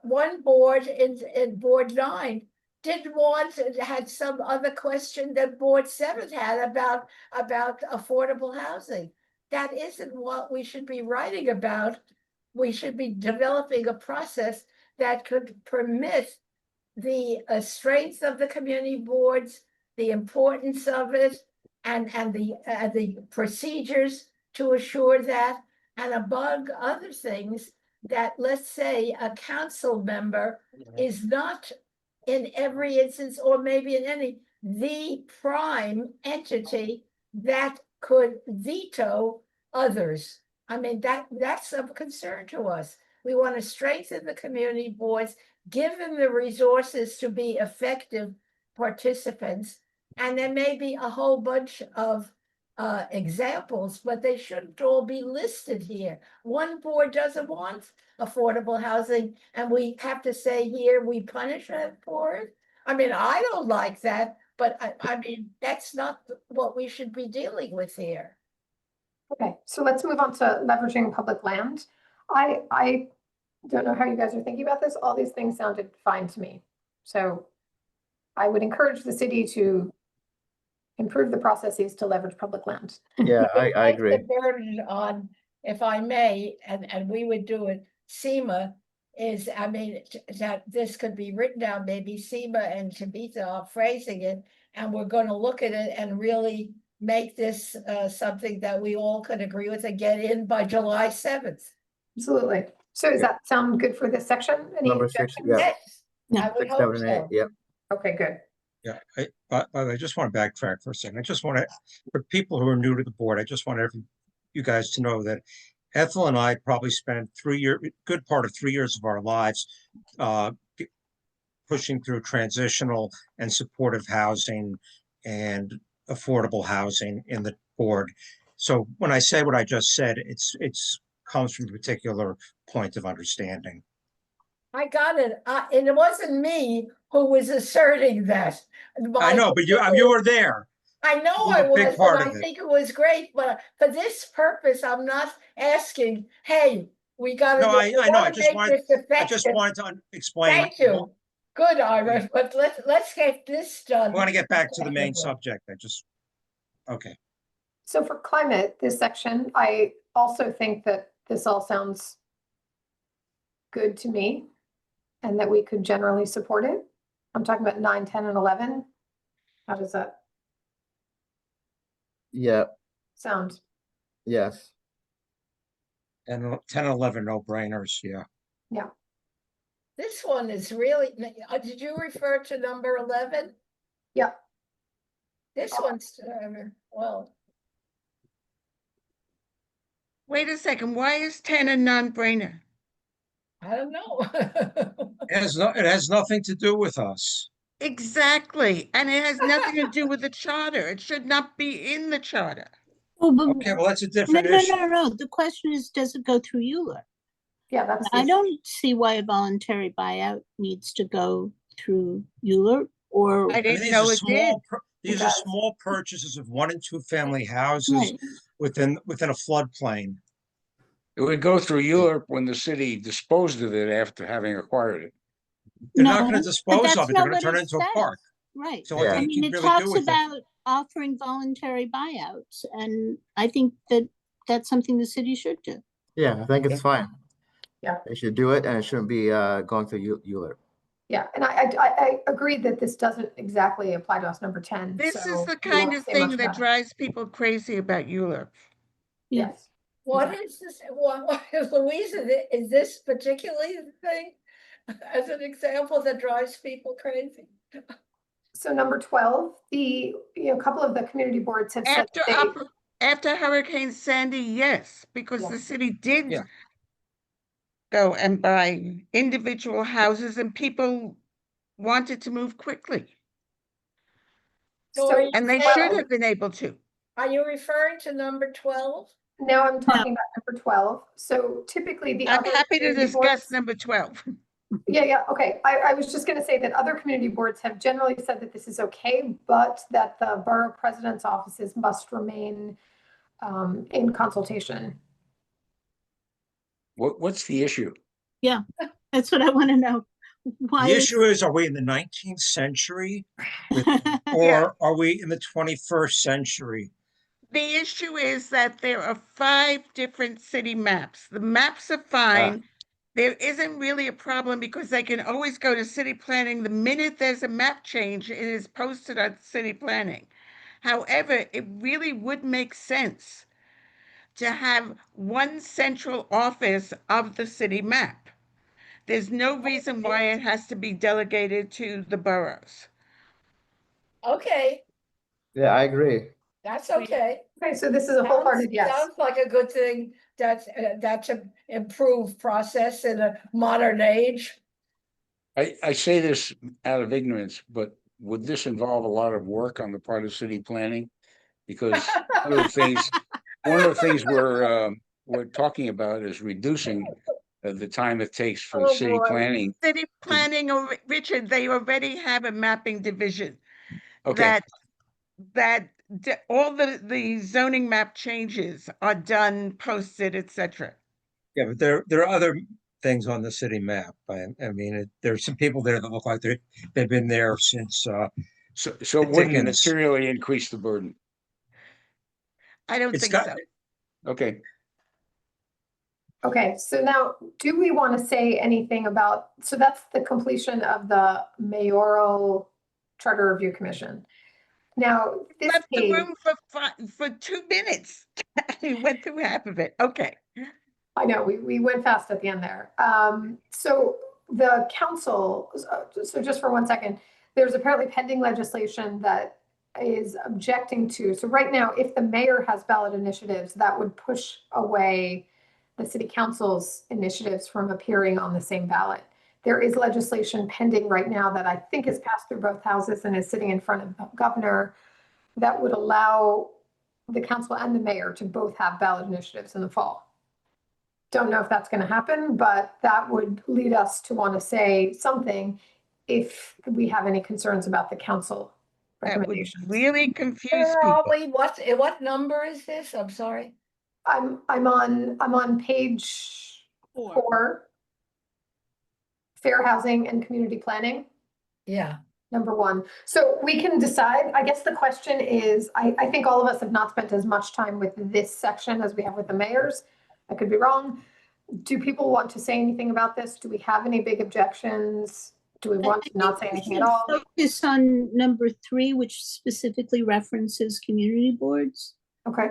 F: one board in board 9 didn't want, had some other question that board 7 had about affordable housing. That isn't what we should be writing about. We should be developing a process that could permit the strength of the community boards, the importance of it, and the procedures to assure that, and among other things, that, let's say, a council member is not in every instance, or maybe in any, the prime entity that could veto others. I mean, that's of concern to us. We want to strengthen the community boards, give them the resources to be effective participants. And there may be a whole bunch of examples, but they shouldn't all be listed here. One board doesn't want affordable housing, and we have to say here, we punish them for it. I mean, I don't like that, but I mean, that's not what we should be dealing with here.
B: Okay, so let's move on to leveraging public land. I don't know how you guys are thinking about this. All these things sounded fine to me. So I would encourage the city to improve the processes to leverage public land.
C: Yeah, I agree.
F: The burden on, if I may, and we would do it, SEMA is, I mean, that this could be written down, maybe SEMA and Tabitha are phrasing it, and we're going to look at it and really make this something that we all can agree with and get in by July 7th.
B: Absolutely. So does that sound good for this section? Any
C: Number 6,
B: objections?
C: yeah.
F: Yes,
G: Yeah.
F: I would
C: 6,
F: hope
C: 7, and 8,
F: so.
C: yep.
B: Okay, good.
E: Yeah, I just want to backtrack for a second. I just want to, for people who are new to the board, I just want you guys to know that Ethel and I probably spent good part of 3 years of our lives pushing through transitional and supportive housing and affordable housing in the board. So when I say what I just said, it's comes from a particular point of understanding.
F: I got it. And it wasn't me who was asserting that.
E: I know, but you were there.
F: I know
E: You
F: I
E: were a big
F: was,
E: part
F: and
E: of
F: I
E: it.
F: think it was great, but for this purpose, I'm not asking, hey, we gotta.
E: No, I know. I just
F: wanted
E: to explain.
F: Thank you. Good, Ira, but let's get this done.
E: I want to get back to the main
F: effectively.
E: subject. Okay.
B: So for climate, this section, I also think that this all sounds good to me and that we could generally support it. I'm talking about 9, 10, and 11. How does that
C: Yeah,
B: sound?
C: yes.
E: And 10 and 11 no brainers. Yeah.
B: Yeah.
F: This one is really, did you refer to number 11?
B: Yeah.
F: This one's, well.
D: Wait a second, why is 10 a non-brainer?
F: I don't know.
E: It has nothing to do with us.
D: Exactly, and it has nothing to do with the charter. It should not be in the charter.
G: Oh, but
E: Okay, well, that's a
G: no,
E: different
G: no,
E: issue.
G: no, no. The question is, does it go through EULA?
B: Yeah, that's.
G: I don't see why a voluntary buyout needs to go through EULA or.
D: I
E: I mean,
D: didn't know it did.
E: these are small purchases of 1 and 2 family houses
G: Right.
E: within a floodplain.
H: It would go through Europe when the city disposed of it after having acquired it.
E: They're not
G: No,
E: going to
G: but
E: dispose
G: that's
E: of it. They're
G: not
E: going to
G: what
E: turn
G: it
E: it into a
G: says.
E: park.
G: Right.
E: So what
C: Yeah.
E: do
G: I
E: you
G: mean,
E: can
G: it
E: really
G: talks
E: do with it?
G: about offering voluntary buyouts, and I think that that's something the city should do.
C: Yeah, I think it's fine.
B: Yeah.
C: They should do it, and it shouldn't be going through Euler.
B: Yeah, and I agree that this doesn't exactly apply to us, number 10.
D: This
B: so
D: is the
B: we
D: kind
B: won't
D: of
B: say
D: thing
B: much
D: that
B: about it.
D: drives people crazy about Euler.
G: Yeah.
B: Yes.
F: What is this? What is Louise? Is this particularly the thing as an example that drives people crazy?
B: So number 12, a couple of the community boards have said
D: After
B: they,
D: Hurricane Sandy, yes, because
B: Yeah.
D: the city did
E: Yeah.
D: go and buy individual houses, and people wanted to move quickly,
F: So are you
D: and they
F: saying-
D: should have been able to.
F: Are you referring to number 12?
B: Now I'm talking about number 12. So typically the
D: I'm
B: other
D: happy to
B: community
D: discuss
B: boards-
D: number 12.
B: Yeah, okay. I was just going to say that other community boards have generally said that this is okay, but that the borough president's offices must remain in consultation.
H: What's the issue?
G: That's what I want to know. Why
E: The
G: is-
E: issue is, are we in the 19th century
D: Yeah.
E: or are we in the 21st century?
D: The issue is that there are 5 different city maps. The maps are fine. There isn't really a problem because they can always go to city planning. The minute there's a map change, it is posted on city planning. However, it really would make sense to have one central office of the city map. There's no reason why it has to be delegated to the boroughs.
F: Okay,
C: Yeah, I agree.
F: that's okay.
B: Okay, so this is a wholehearted yes.
F: Sounds like a good thing. That's an improved process in a modern age.
H: I say this out of ignorance, but would this involve a lot of work on the part of city planning? Because one of the things we're talking about is reducing the time it takes for
F: Oh,
H: city
F: boy.
H: planning.
D: City planning, or Richard, they already have a mapping division.
H: Okay,
D: All the zoning map changes are done, posted, etc.
E: Yeah, but there are other things on the city map. I mean, there's some people there that look like they've been there since
H: so it wouldn't
E: Dickens.
H: materially increase the burden.
D: I don't
E: it's
D: think
E: got
D: so.
H: Okay,
B: Okay, so now do we want to say anything about, so that's the completion of the mayoral charter review commission. Now, this
D: Left the
B: page,
D: room for 2 minutes. We went through half of it. Okay.
B: I know, we went fast at the end there. So the council, so just for 1 second, there's apparently pending legislation that is objecting to, so right now, if the mayor has ballot initiatives, that would push away the city council's initiatives from appearing on the same ballot. There is legislation pending right now that I think is passed through both houses and is sitting in front of the governor that would allow the council and the mayor to both have ballot initiatives in the fall. Don't know if that's going to happen, but that would lead us to want to say something if we have any concerns about the council
D: That would
B: recommendations.
D: really confuse
F: Where are
D: people.
F: we? What number is this? I'm sorry.
B: I'm on page 4, fair housing and community planning.
F: Yeah.
B: Number 1. So we can decide, I guess the question is, I think all of us have not spent as much time with this section as we have with the mayors. I could be wrong. Do people want to say anything about this? Do we have any big objections? Do we want to not say anything at all?
G: Focus on number 3, which specifically references community boards.
B: Okay,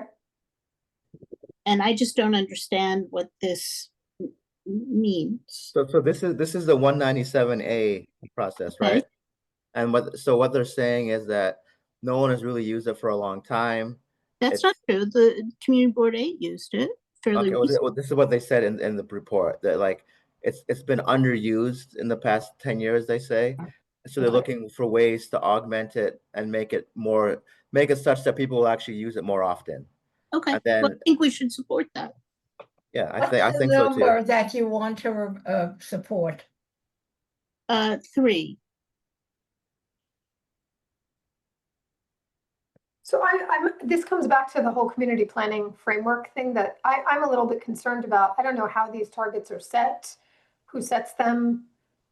G: And I just don't understand what this means.
C: So this is the 197A process, right? And what they're saying is that no one has really used it for a long time.
G: That's not true. The community board 8 used it fairly
C: Okay,
G: recently.
C: well, this is what they said in the report, that like it's been underused in the past 10 years, they say. So they're
B: Okay.
C: looking for ways to augment it and make it such that people will actually use it more often.
G: Okay,
C: And then
G: well, I think we should support that.
C: yeah, I
F: What's
C: think
F: the
C: so too.
F: number that you want to support?
G: 3.
B: so this comes back to the whole community planning framework thing that I'm a little bit concerned about. I don't know how these targets are set, who sets them,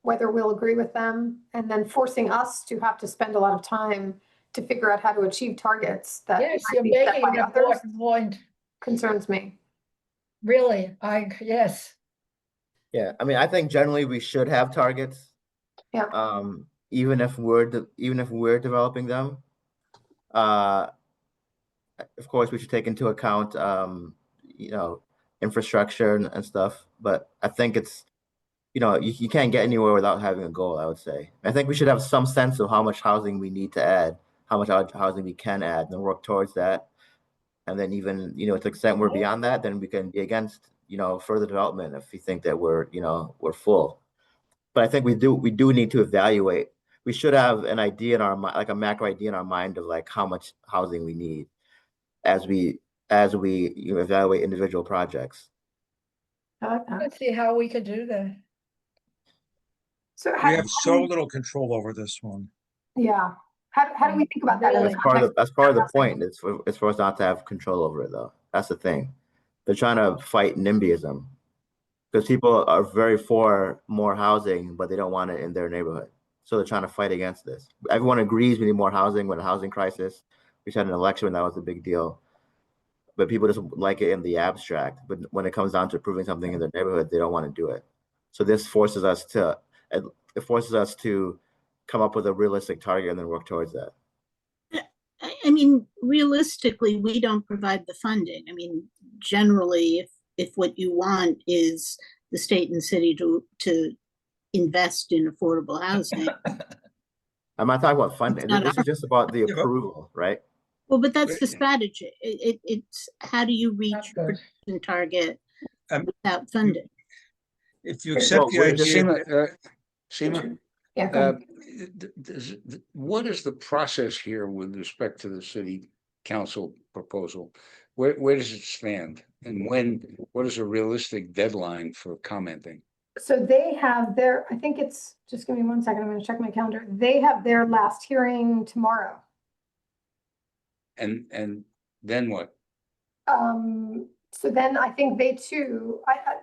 B: whether we'll agree with them, and then forcing us to have to spend a lot of time to figure out how to achieve targets that
F: Yes,
B: might
F: you're
B: be set
F: making
B: by
F: an
B: others
F: important point.
B: concerns me.
F: Really, yes.
C: Yeah, I mean, I think generally we should have targets.
B: Yeah.
C: Even if we're developing them. Of course, we should take into account, infrastructure and stuff. But I think it's, you can't get anywhere without having a goal, I would say. I think we should have some sense of how much housing we need to add, how much housing we can add, and work towards that. And then even, to the extent we're beyond that, then we can be against further development if you think that we're full. But I think we do need to evaluate. We should have an idea in our mind, like a macro idea in our mind of like how much housing we need as we evaluate individual projects.
F: Let's see how we could do that.
B: So
E: We
B: how,
E: have so little control over this one.
B: yeah, how do we think about that in the context?
C: That's part of the point. It's for us not to have control over it, though. That's the thing. They're trying to fight NIMBYism because people are very for more housing, but they don't want it in their neighborhood. So they're trying to fight against this. Everyone agrees we need more housing. With a housing crisis, we had an election when that was a big deal. But people just like it in the abstract. But when it comes down to approving something in their neighborhood, they don't want to do it. So this forces us to come up with a realistic target and then work towards that.
G: I mean, realistically, we don't provide the funding. I mean, generally, if what you want is the state and city to invest in affordable housing.
C: I'm not talking about funding. This is just about the approval, right?
G: Well, but that's the strategy. It's how do you reach production target without funding?
E: If you accept the idea,
H: Seema,
B: Yeah.
H: what is the process here with respect to the city council proposal? Where does it stand? And what is a realistic deadline for commenting?
B: So they have their, I think it's, just give me 1 second, I'm going to check my calendar. They have their last hearing tomorrow.
H: And then what?
B: So then I think they too,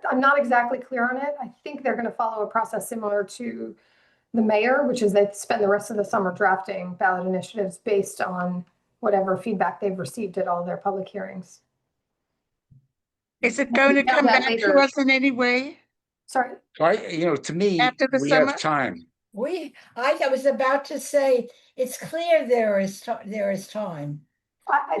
B: I'm not exactly clear on it. I think they're going to follow a process similar to the mayor, which is they spend the rest of the summer drafting ballot initiatives based on whatever feedback they've received at all their public hearings.
D: Is it going to come back to us in any way?
B: Sorry.
H: To me,
D: After the
H: we
D: summer?
H: have time.
F: I was about to say, it's clear there is time.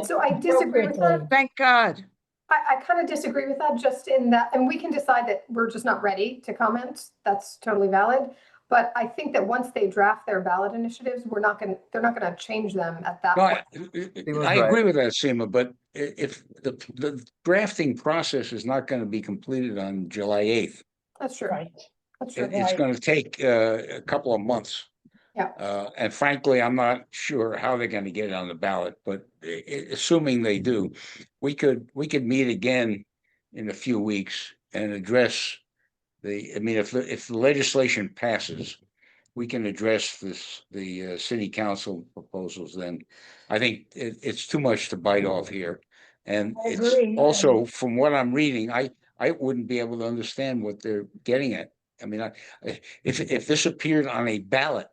B: So I disagree with that.
D: Thank God.
B: I kind of disagree with that, just in that, and we can decide that we're just not ready to comment. That's totally valid. But I think that once they draft their ballot initiatives, they're not going to change them at that point.
H: I agree with that, Seema, but if the drafting process is not going to be completed on July 8th.
B: That's true.
F: Right.
B: That's true.
H: It's going to take a couple of months.
B: Yeah.
H: And frankly, I'm not sure how they're going to get it on the ballot, but assuming they do, we could meet again in a few weeks and address if the legislation passes, we can address the city council proposals then. I think it's too much to bite off here. And it's also, from what I'm reading, I wouldn't be able to understand what they're getting at. I mean, if this appeared on a ballot,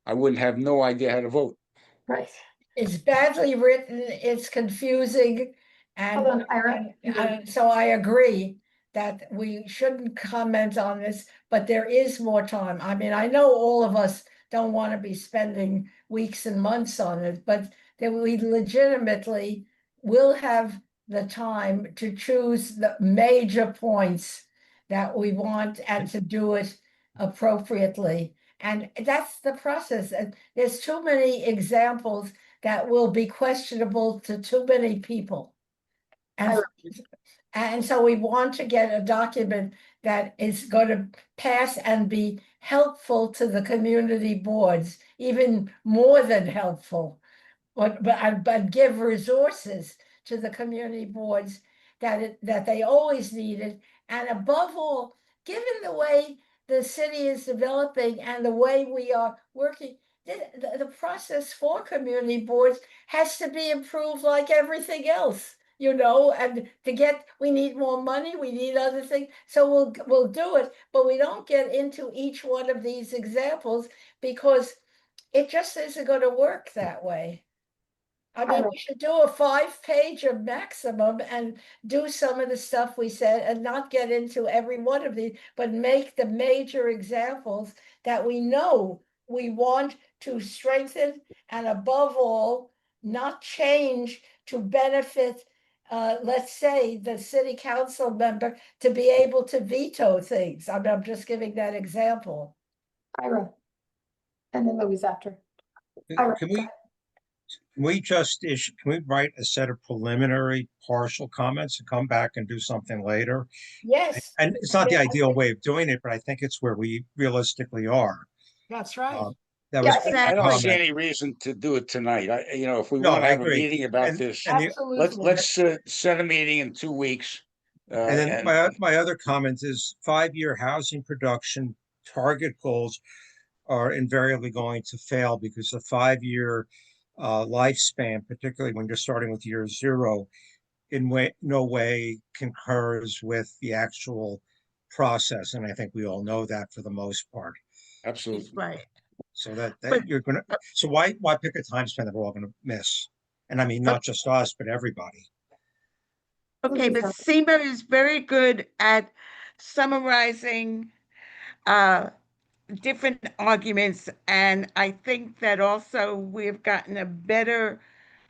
H: I wouldn't have no idea how to vote.
B: Right.
F: It's badly written, it's confusing, and,
B: Hold on, Ira.
F: so I agree that we shouldn't comment on this, but there is more time. I mean, I know all of us don't want to be spending weeks and months on it, but that we legitimately will have the time to choose the major points that we want and to do it appropriately. And that's the process. And there's too many examples that will be questionable to too many people. And so we want to get a document that is going to pass and be helpful to the community boards, even more than helpful, but give resources to the community boards that they always needed. And above all, given the way the city is developing and the way we are working, the process for community boards has to be improved like everything else. And we need more money, we need other things. So we'll do it, but we don't get into each one of these examples because it just isn't going to work that way. I mean, we should do a 5-page maximum and do some of the stuff we said and not get into every one of these, but make the major examples that we know we want to strengthen and above all, not change to benefit let's say the city council member to be able to veto things. I'm just giving that example.
B: Ira. And then Louise after.
E: can we, can we just issue, can we write a set of preliminary partial comments and come back and do something later?
F: Yes,
E: And it's not the
F: Yeah, I
E: ideal
F: think-
E: way of doing it, but I think it's where we realistically are.
F: that's right.
E: That
B: Yeah,
E: was
B: I think-
H: I don't see
E: comment.
H: any reason to do it tonight. If we
E: No,
H: want to
E: I
H: have a
E: agree.
H: meeting about this,
E: And the,
F: Absolutely.
H: let's set a meeting in 2 weeks.
E: and then
H: And
E: my other comment is 5-year housing production target goals are invariably going to fail because the 5-year lifespan, particularly when you're starting with year 0, no way concurs with the actual process. And I think we all know that for the most part.
H: absolutely.
D: Right.
E: So that
D: But-
E: you're gonna, so why pick a time span that we're all gonna miss? And I mean, not just us, but everybody.
D: Okay, but
B: Louisa.
D: SEMA is very good at summarizing different arguments, and I think that also we've gotten a better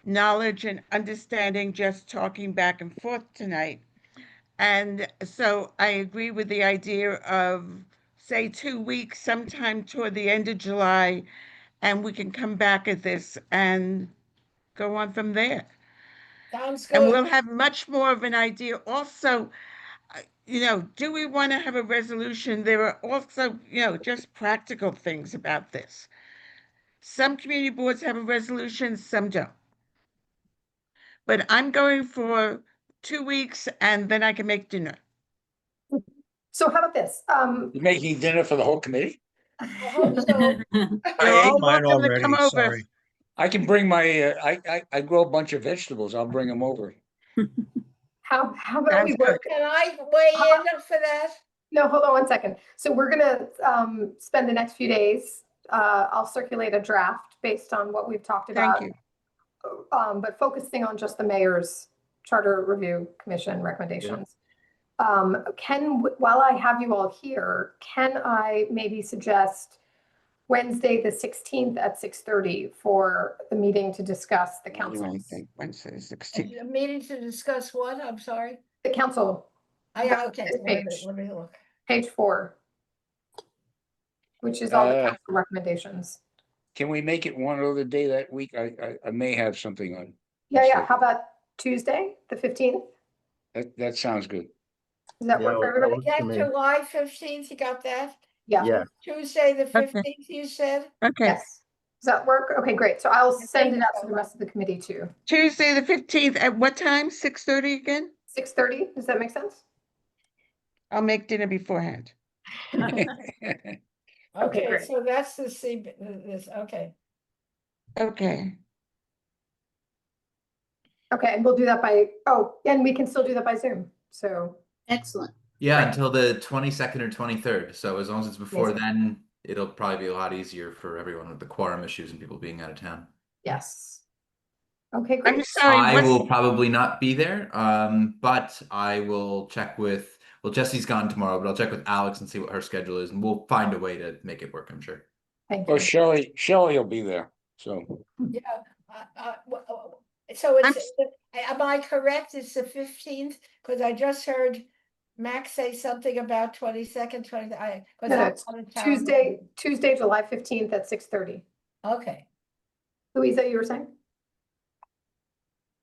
D: knowledge and understanding just talking back and forth tonight. And so I agree with the idea of, say, 2 weeks, sometime toward the end of July, and we can come back at this and go on from there.
F: Sounds
D: And
F: good.
D: we'll have much more of an idea. Also, do we want to have a resolution? There are also, just practical things about this. Some community boards have a resolution, some don't. But I'm going for 2 weeks and then I can make dinner.
B: So how about this?
H: You're making dinner for the whole committee?
F: I hope so.
D: You're
E: I ate
D: all
E: mine
D: welcome to come
E: already,
D: over.
E: sorry.
H: I can bring my, I grow a bunch of vegetables. I'll bring them over.
B: How about we
D: Sounds good.
B: work?
F: Can I weigh in for that?
B: No, hold on one second. So we're gonna spend the next few days. I'll circulate a draft based on what we've talked about.
D: Thank you.
B: But focusing on just the mayor's charter review commission recommendations. While I have you all here, can I maybe suggest Wednesday, the 16th at 6:30 for the meeting to discuss the council's,
H: Wednesday, 16th.
F: A meeting to discuss what? I'm sorry.
B: the council,
F: Yeah, okay,
B: This
F: wait a minute,
B: page.
F: let me look.
B: page 4, which is all the
H: Uh,
B: council recommendations.
H: Can we make it one other day that week? I may have something on.
B: Yeah. How about Tuesday, the 15th?
H: That sounds good.
B: Does that work for everybody?
C: works for
F: That
C: me.
F: July 15th, you got that?
B: Yeah.
C: Yeah,
F: Tuesday, the 15th, you said?
D: Okay.
B: Yes. Does that work? Okay, great. So I'll
F: I
B: send
F: think
B: it out
F: so.
B: to the rest of the committee too.
D: Tuesday, the 15th, at what time? 6:30 again?
B: 6:30, does that make sense?
D: I'll make dinner beforehand.
F: Okay,
B: great.
F: so that's this, okay.
D: Okay.
B: Okay, and we'll do that and we can still do that by Zoom. So,
G: Excellent.
A: Yeah,
B: Right.
A: until the 22nd or 23rd. So as long as it's before
B: Amazing.
A: then, it'll probably be a lot easier for everyone with the quorum issues and people being out of town.
B: yes. Okay,
D: I'm
B: great.
D: sorry,
A: I will probably not be there, but I will check with, well, Jesse's gone tomorrow, but I'll check with Alex and see what her schedule is, and we'll find a way to make it work, I'm sure.
B: Thank
H: Well,
B: you.
H: Shelley will be there, so.
F: Yeah, so
D: I'm
F: it's, am I correct? It's the 15th? Because I just heard Max say something about 22nd, 20, because
B: No,
F: I'm
B: it's
F: out of town.
B: Tuesday, July 15th at 6:30.
F: Okay,
B: Louisa, you were saying?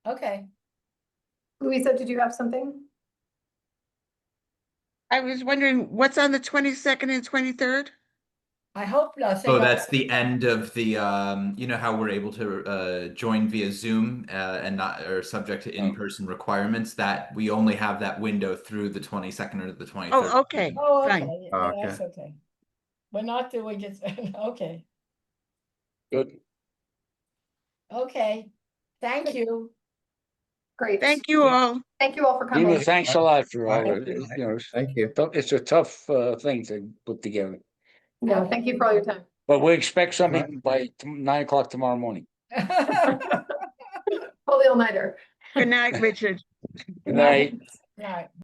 F: okay.
B: Louisa, did you have something?
D: I was wondering what's on the 22nd and 23rd?
F: I hope nothing.
A: So that's the end of the, you know how we're able to join via Zoom and not are subject to in-person requirements, that we only have that window through the 22nd or the 23rd.
D: Oh, okay,
F: Oh, okay,
D: fine.
F: yeah,
C: Okay.
F: that's okay. We're not doing it, okay,
H: Good.
F: okay. Thank you.
B: Great.
D: Thank you all.
B: Thank you all for coming.
H: Dina, thanks a lot for all
E: Thank
H: of it.
E: you.
C: thank you.
H: It's a tough thing to put together,
B: No, thank you for all your time.
H: but we expect something by 9 o'clock tomorrow morning.
B: Hold the all-nighter.
D: Good night, Richard.
H: Good night.
F: Right.